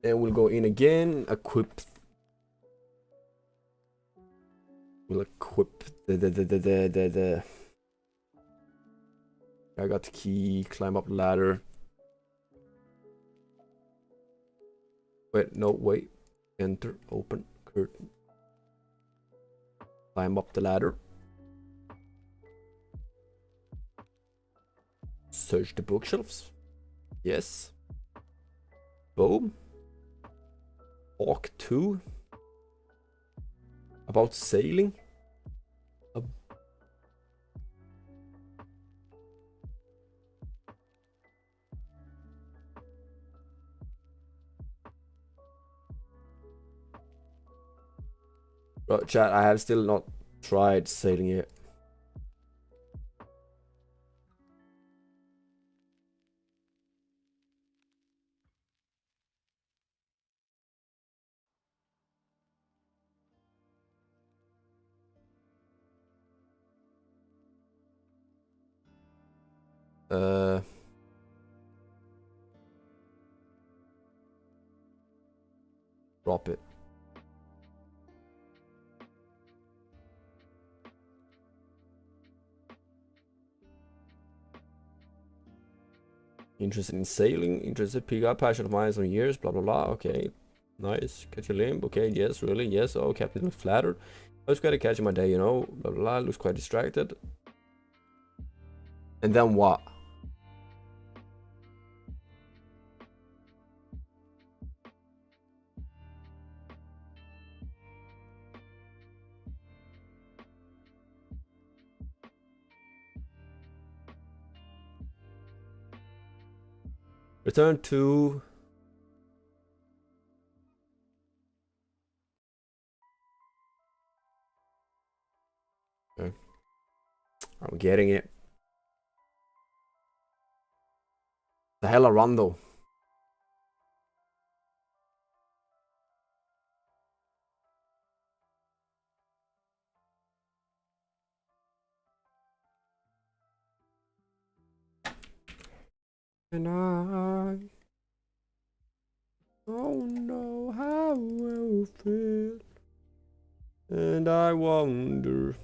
Then we'll go in again, equip. We'll equip the I got the key, climb up the ladder. Wait, no, wait. Enter, open, curtain. Climb up the ladder. Search the bookshelves. Yes. Boom. Walk 2. About sailing. Bro, chat, I have still not tried sailing yet. Drop it. Interested in sailing, interested pick up passion of mine on years, blah blah blah. Okay. Nice. Catch a limb. Okay, yes, really, yes. Oh, Captain looks flattered. I was quite a catch in my day, you know. Blah blah blah. Looks quite distracted. And then what? Return to okay. I'm getting it. The hell a run though. And I don't know how I will feel. And I wonder.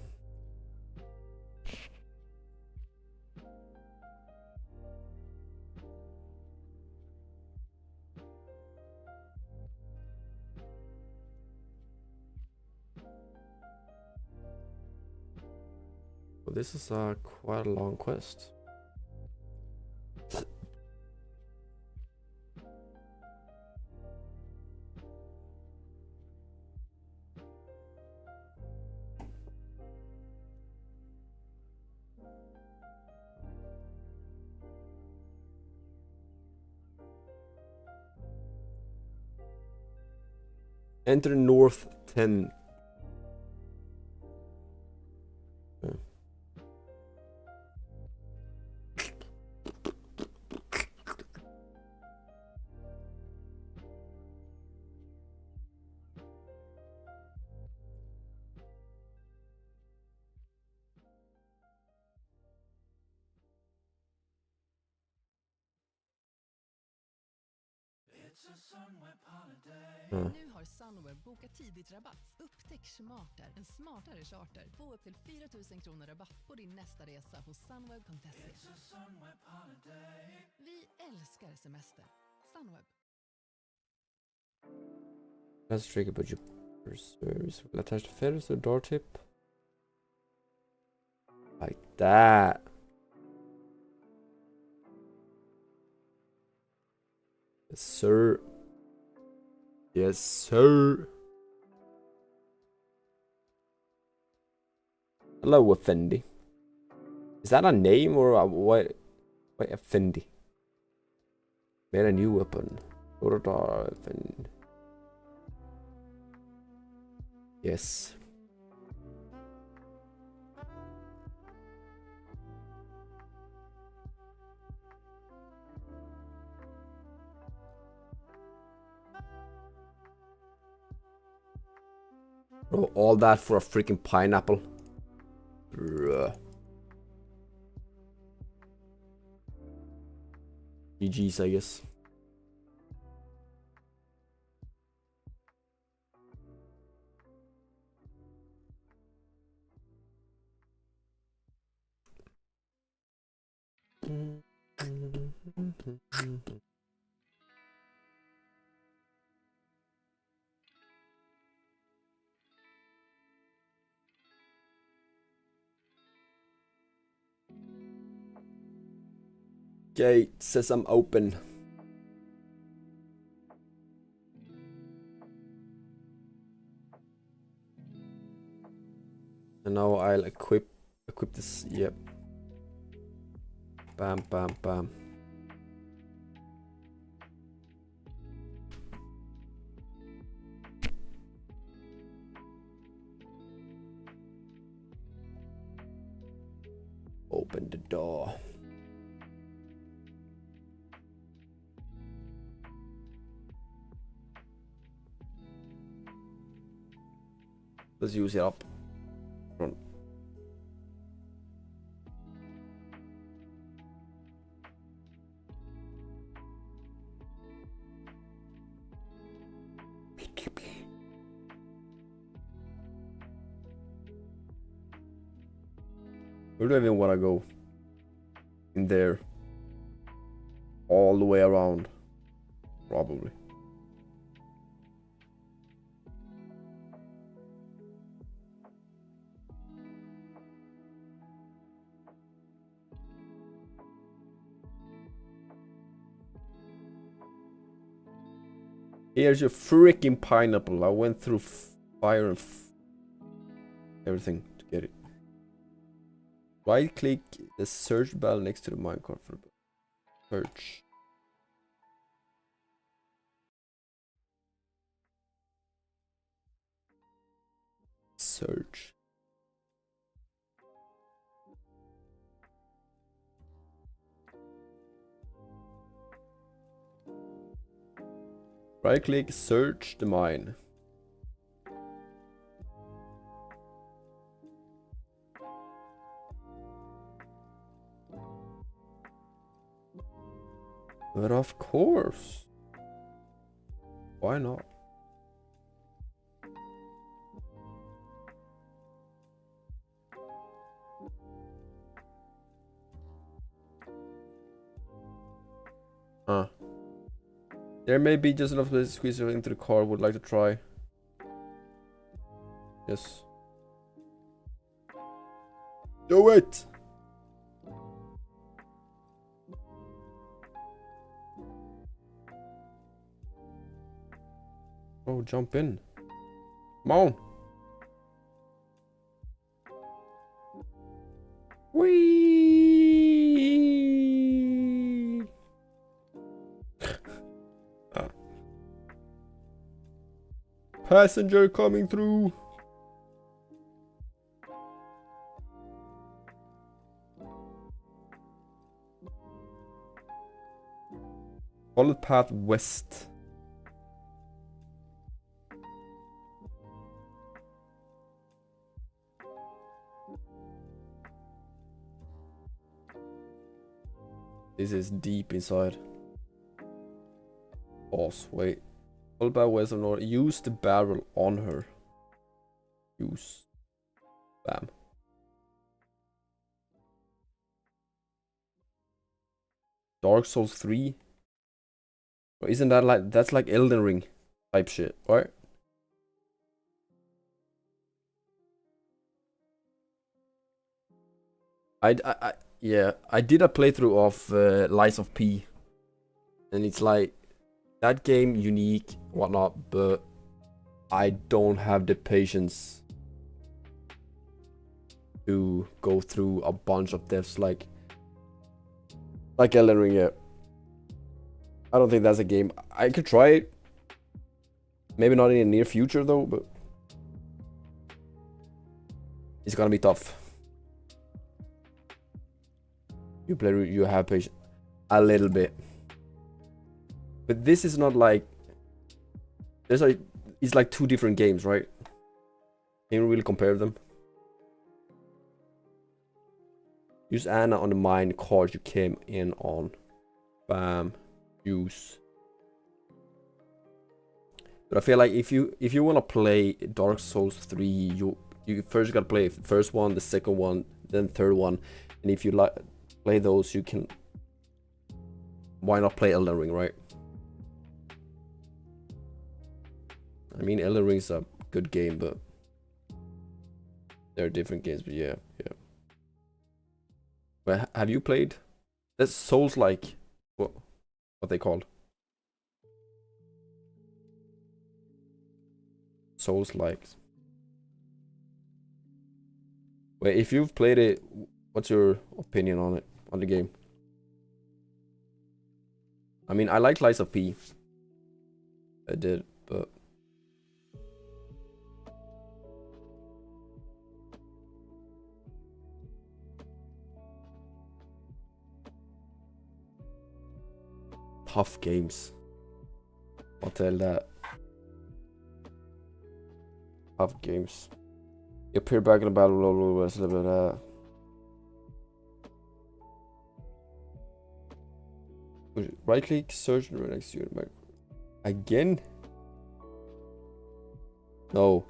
Well, this is quite a long quest. Enter North 10. Nu har Sunweb bokat tidigt rabatt. Upptäck Smarter, en smartare charter. Få upp till 4 000 kronor rabatt på din nästa resa hos sunweb.se. Vi älskar semester. Sunweb. Let's trick about your service. We'll attach the feathers to the door tip. Like that. Yes, sir. Yes, sir. Hello, Effendi. Is that a name or a what? Wait, Effendi. Made a new weapon. Effendi. Yes. Bro, all that for a freaking pineapple. Bruh. GG's, I guess. Gate says I'm open. And now I'll equip this. Yep. Bam, bam, bam. Open the door. Let's use it up. Run. Where do I even want to go? In there. All the way around. Probably. Here's your freaking pineapple. I went through fire and everything to get it. Right click the search bell next to the minecart for search. Search. Right click, search the mine. But of course. Why not? Huh. There may be just enough to squeeze it into the car. Would like to try. Yes. Do it! Oh, jump in. Come on. Whee! Passenger coming through. Follow the path west. This is deep inside. Boss, wait. Follow the path west or north. Use the barrel on her. Use. Bam. Dark Souls 3. Isn't that like, that's like Elden Ring type shit, right? Yeah, I did a playthrough of Lies of P, and it's like that game unique, whatnot, but I don't have the patience to go through a bunch of deaths like Elden Ring. Yeah, I don't think that's a game I could try it. Maybe not in the near future though, but it's gonna be tough. You have patience a little bit, but this is not like it's like two different games, right? Can you really compare them? Use Anna on the mine card you came in on. Bam. Use. But I feel like if you wanna play Dark Souls 3, you first gotta play the first one, the second one, then the third one, and if you like play those, you can. Why not play Elden Ring, right? I mean, Elden Ring's a good game, but they're different games. But yeah. But have you played? That's Souls-like. What they called? Souls-like. Wait, if you've played it, what's your opinion on it, on the game? I mean, I like Lies of P. I did, but tough games. I'll tell that. Tough games. You appear back in the battle, blah blah blah blah blah. Right click, search right next to you. Again? No.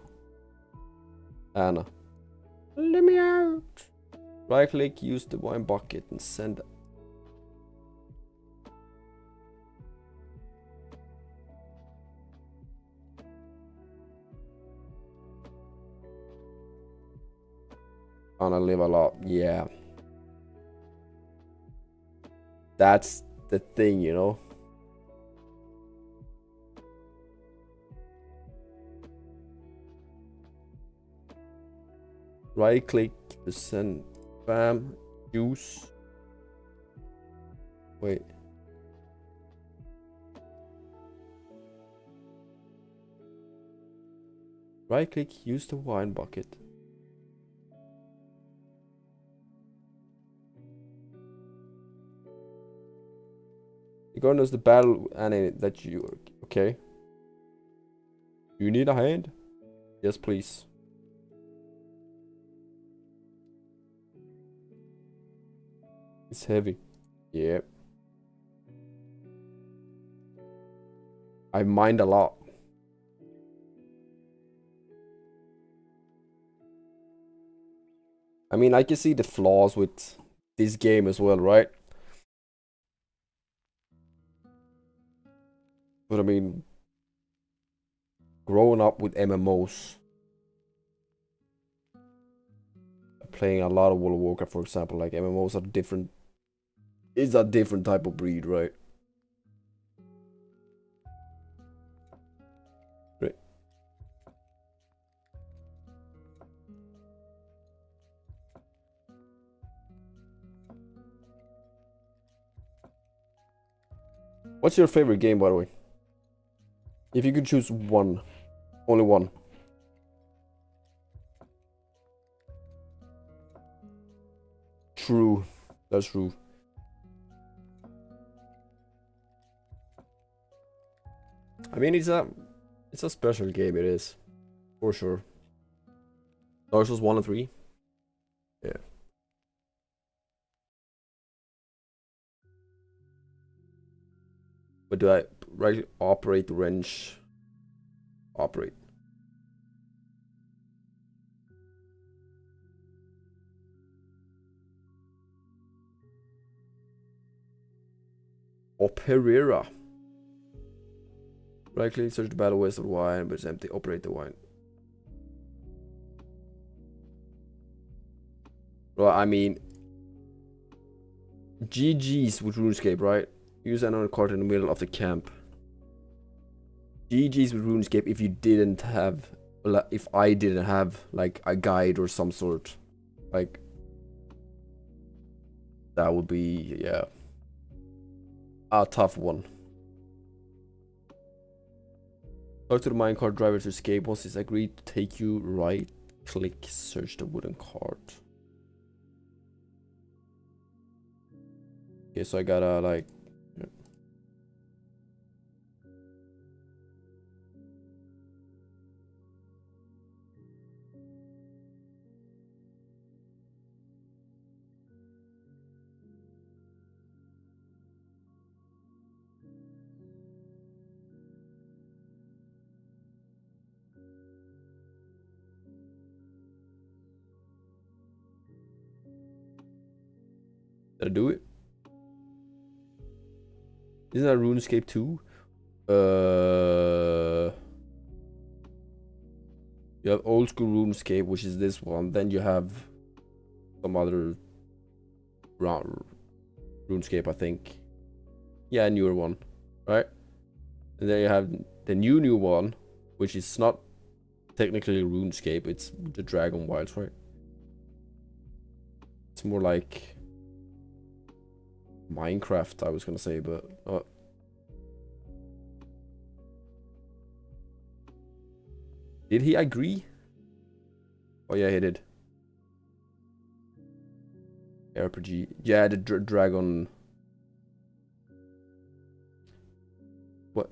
Anna. Let me out. Right click, use the wine bucket and send. Anna live a lot. Yeah. That's the thing, you know. Right click to send. Bam. Use. Wait. Right click, use the wine bucket. Regardless the battle and that you okay. You need a hand? Yes, please. It's heavy. Yep. I mind a lot. I mean, I can see the flaws with this game as well, right? But I mean, growing up with MMOs, playing a lot of World of Warcraft, for example, like MMOs are different. It's a different type of breed, right? Right. What's your favorite game, by the way? If you could choose one. Only one. True. That's true. I mean, it's a special game. It is, for sure. Dark Souls 1 and 3. Yeah. But do I right operate the wrench? Operate. Operera. Right click, search the battle waste of wine, but it's empty. Operate the wine. Well, I mean, GG's with RuneScape, right? Use another card in the middle of the camp. GG's with RuneScape if you didn't have, if I didn't have like a guide or some sort, like that would be, yeah, a tough one. Talk to the minecart driver to escape. Once he's agreed to take you, right click, search the wooden cart. Okay, so I gotta like, yeah. Did I do it? Isn't that RuneScape 2? You have old school RuneScape, which is this one. Then you have some other RuneScape, I think. Yeah, a newer one, right? And then you have the new one, which is not technically RuneScape. It's the Dragon Wilds, right? It's more like Minecraft, I was gonna say, but did he agree? Oh yeah, he did. RPG, yeah, the dragon. What?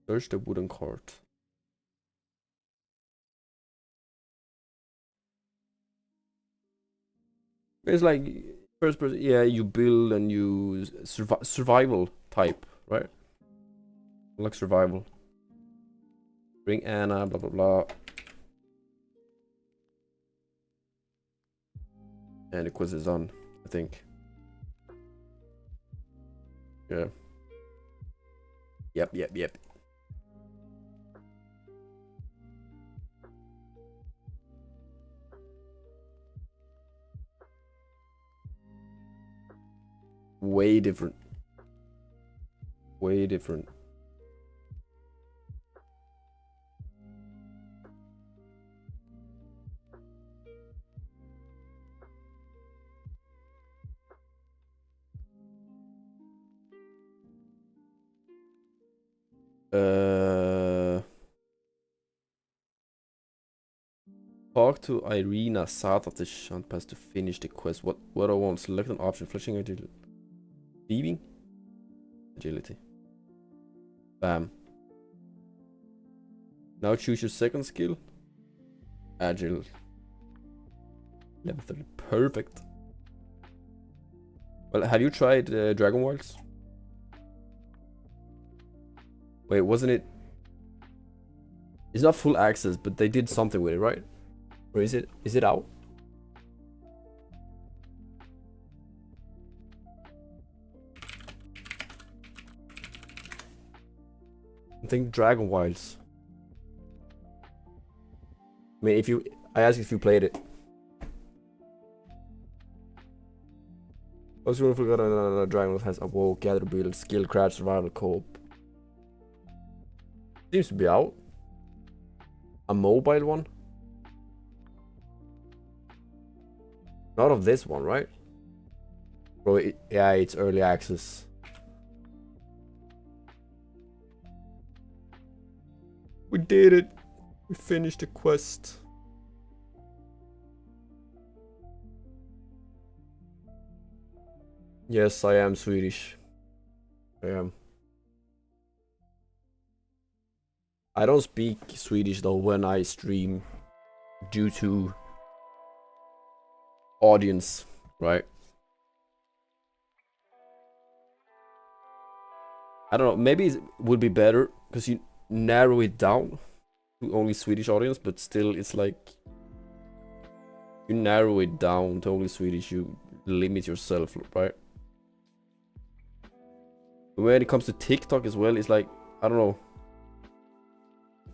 Search the wooden cart. It's like first person, yeah, you build and you survival type, right? Like survival. Bring Anna, blah blah blah. And the quiz is done, I think. Yeah. Yep. Way different. Way different. Talk to Irina south of the shunt pass to finish the quest. What I want? Select an option. Flashing agility. Thieving? Agility. Bam. Now choose your second skill. Agile. Level 30. Perfect. Well, have you tried Dragon Wilds? Wait, wasn't it? It's not full access, but they did something with it, right? Or is it? Is it out? I think Dragon Wilds. I mean, I asked if you played it. I was going to forget another Dragon Wilds has Awoke, Gather, Build, Skill, Craft, Survival, Co-op. Seems to be out. A mobile one? Not of this one, right? Bro, yeah, it's early access. We did it. We finished the quest. Yes, I am Swedish. I am. I don't speak Swedish though when I stream due to audience, right? I don't know, maybe it would be better because you narrow it down to only Swedish audience, but still it's like you narrow it down to only Swedish, you limit yourself, right? When it comes to TikTok as well, it's like, I don't know,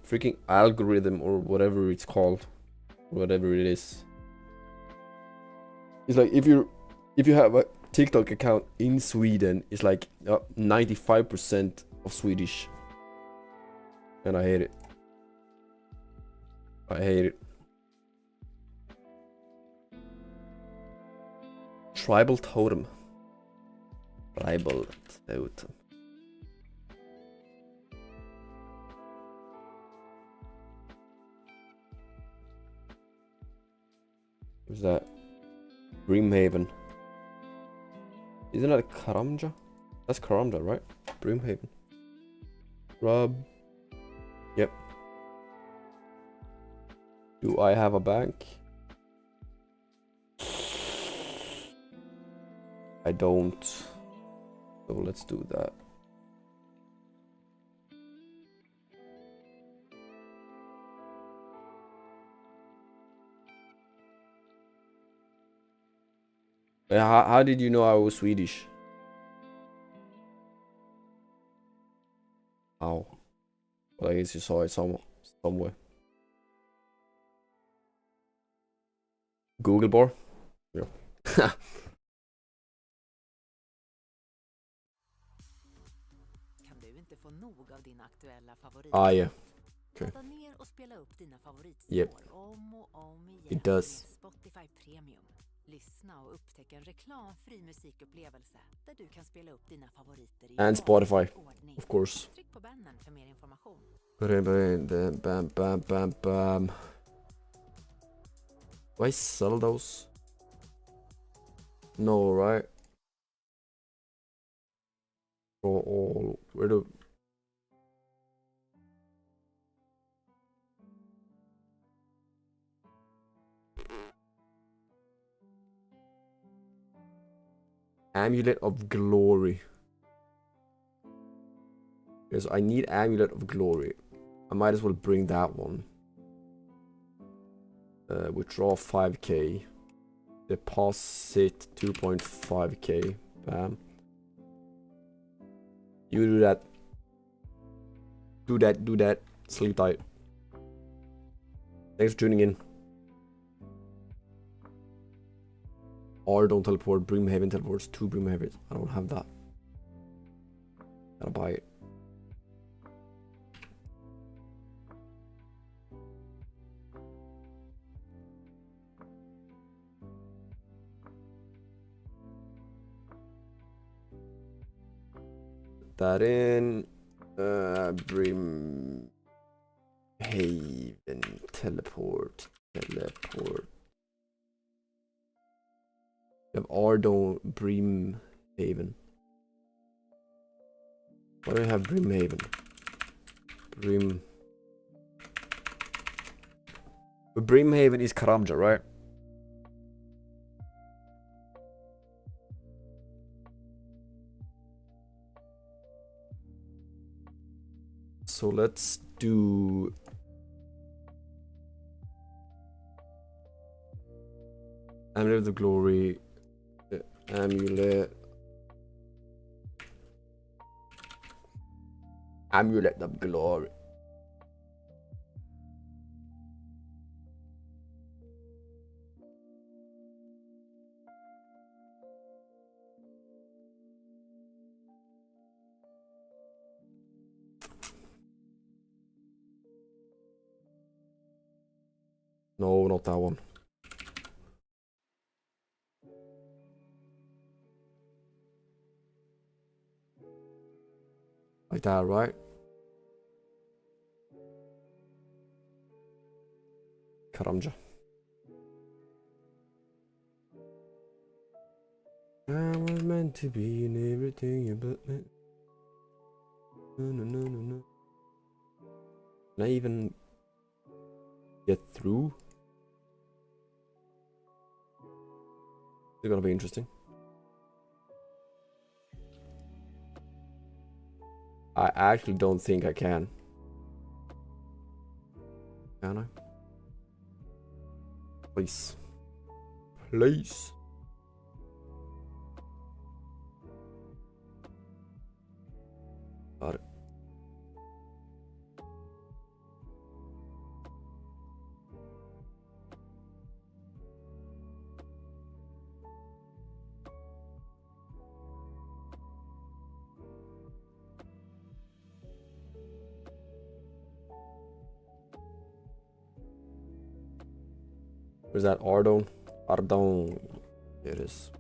freaking algorithm or whatever it's called, whatever it is. It's like if you have a TikTok account in Sweden, it's like 95% of Swedish, and I hate it. I hate it. Tribal totem. Tribal totem. Who's that? Brimhaven. Isn't that Karamja? That's Karamja, right? Brimhaven. Rob. Yep. Do I have a bank? I don't. So let's do that. How did you know I was Swedish? How? Well, I guess you saw it somewhere. Google bar? Yeah. Kan du inte få nog av din aktuella favorit? Ah, yeah. Okay. Ladda ner och spela upp dina favoritspår Yep. om och om igen It does. med Spotify Premium. Lyssna och upptäck en reklamfri musikupplevelse där du kan spela upp dina favoriter i And Spotify, ordning. of course. Tryck på bannern för mer information. Bam. Do I sell those? No, right? Oh, where do... Amulet of Glory. Yes, I need Amulet of Glory. I might as well bring that one. Withdraw 5k. Deposit 2.5k. Bam. You do that. Do that. Sleep tight. Thanks for tuning in. Or don't teleport. Brimhaven teleports to Brimhaven. I don't have that. Gotta buy it. Put that in. Brimhaven teleport. We have Ardon Brimhaven. Why do I have Brimhaven? Brimhaven is Karamja, right? So let's do Amulet of the Glory. Amulet of Glory. No, not that one. like that, right? Karamja. I was meant to be in everything you but me. No. Can I even get through? It's gonna be interesting. I actually don't think I can. Can I? Please. Please. Got it. Where's that Ardon? Ardon. Here it is.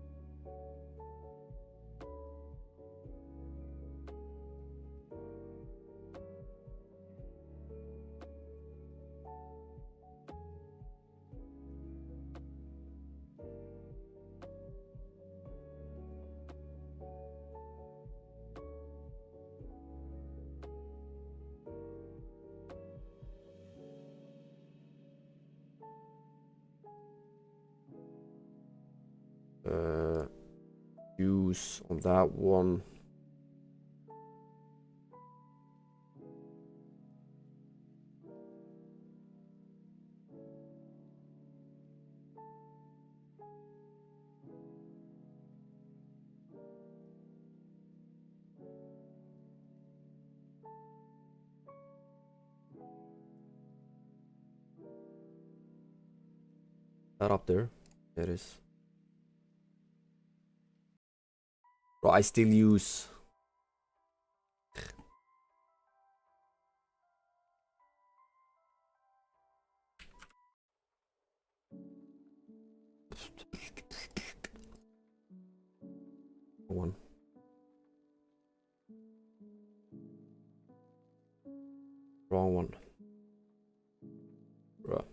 Use on that one. That up there. There it is. Bro, I still use one. Wrong one. Bro.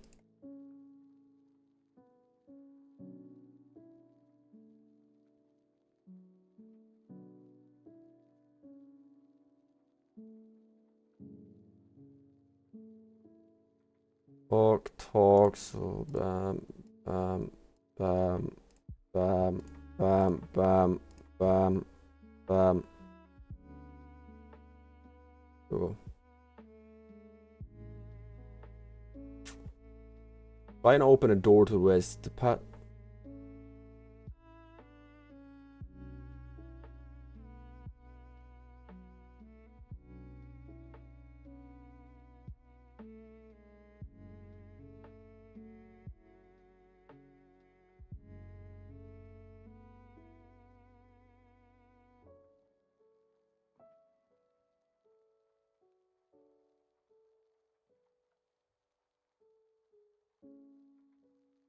Talk, so bam, bam, bam, bam, bam, bam, bam, bam. Go. Try and open a door to the west. The path.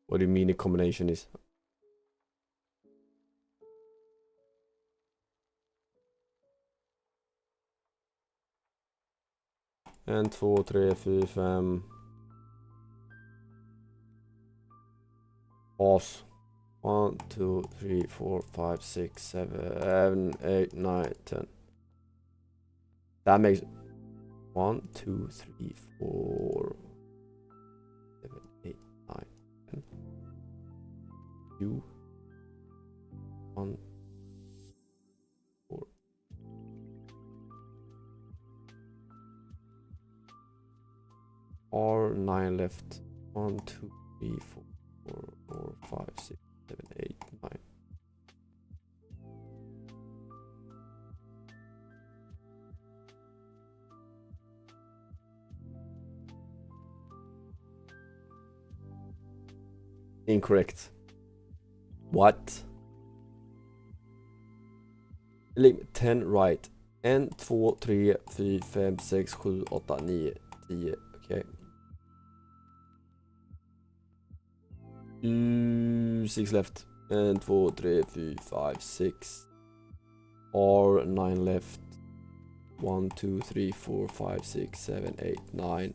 What do you mean the combination is? En, två, tre, fyra, fem. Pause. 1, 2, 3, 4, 5, 6, 7, 8, 9, 10. That makes 1, 2, 3, 4, 7, 8, 9, 10. 2, 1, 4. R9 left. 1, 2, 3, 4, 4, 5, 6, 7, 8, 9. Incorrect. What? 10 right. 1, 2, 3, 4, 5, 6, 7, 8, 9, 10. Okay. 6 left. 1, 2, 3, 4, 5, 6. R9 left. 1, 2, 3, 4, 5, 6, 7, 8, 9.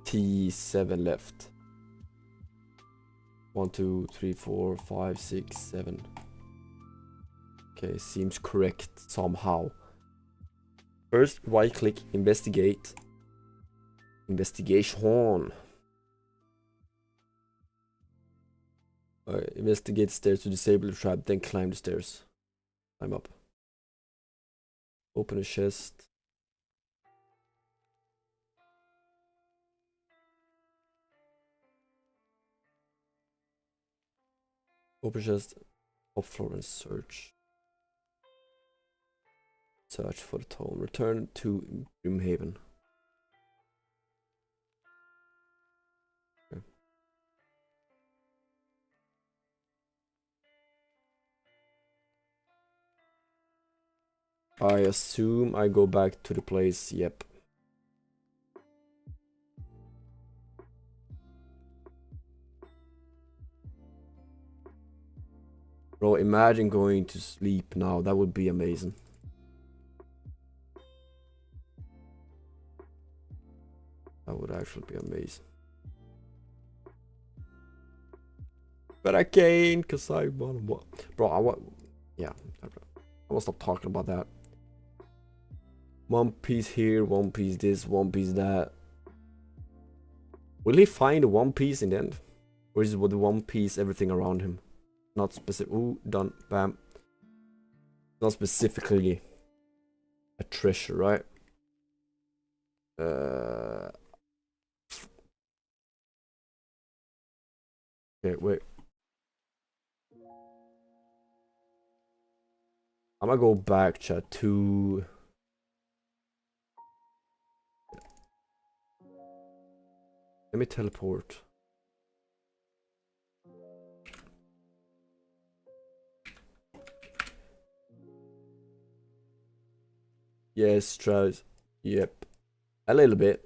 T7 left. 1, 2, 3, 4, 5, 6, 7. Okay, seems correct somehow. First, right click, investigate. Investigation. Investigate stairs to disable the trap, then climb the stairs. Climb up. Open a chest. Open chest. Top floor and search. Search for the tome. Return to Grimhaven. Okay. I assume I go back to the place. Yep. Bro, imagine going to sleep now. That would be amazing. That would actually be amazing. But I can't, cause I want what, bro. I want, yeah. I will stop talking about that. One piece here, one piece this, one piece that. Will he find the one piece in the end, or is it with the one piece everything around him? Not specific. Ooh, done. Bam. Not specifically a treasure, right? Okay, wait. I'm gonna go back, chat, to... Let me teleport. Yes, tries. Yep. A little bit.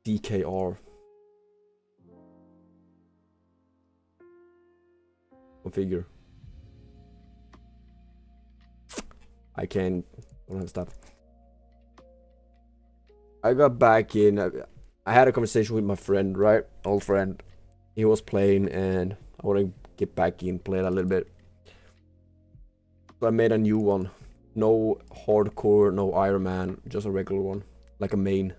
DKR. Configure. I don't have stuff. I got back in. I had a conversation with my friend, right? Old friend. He was playing and I want to get back in, play it a little bit. So I made a new one. No hardcore, no Iron Man, just a regular one. Like a main.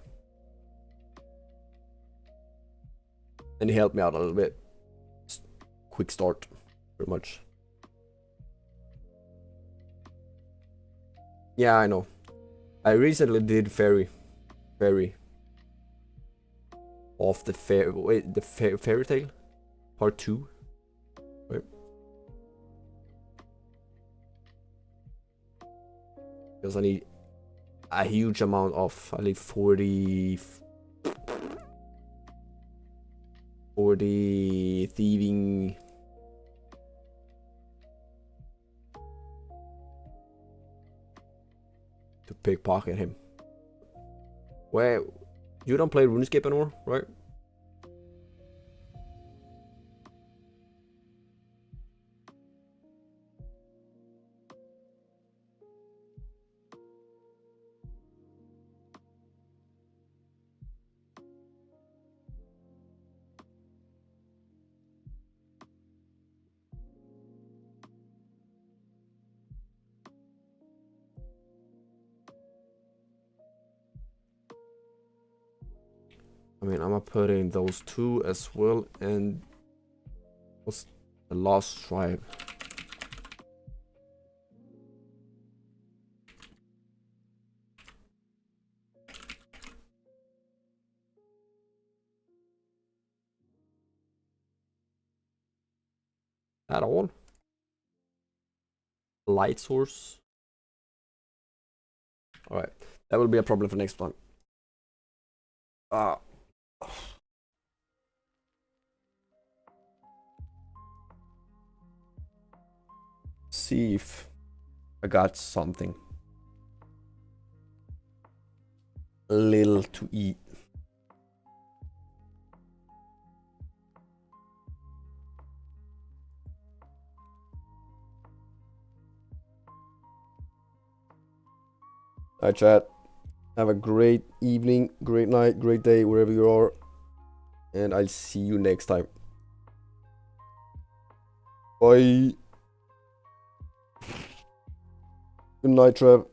And he helped me out a little bit. Quick start, pretty much. Yeah, I know. I recently did Fairy off the Fairy Tale part 2. Right. Because I need a huge amount of, I need 40 thieving. To pickpocket him. Where you don't play RuneScape anymore, right? I mean, I'm gonna put in those 2 as well, and what's the Lost Tribe? At all? Light source. All right, that will be a problem for next one. See if I got something little to eat. Alright, chat. Have a great evening, great night, great day, wherever you are. And I'll see you next time. Bye. Good night, Trev.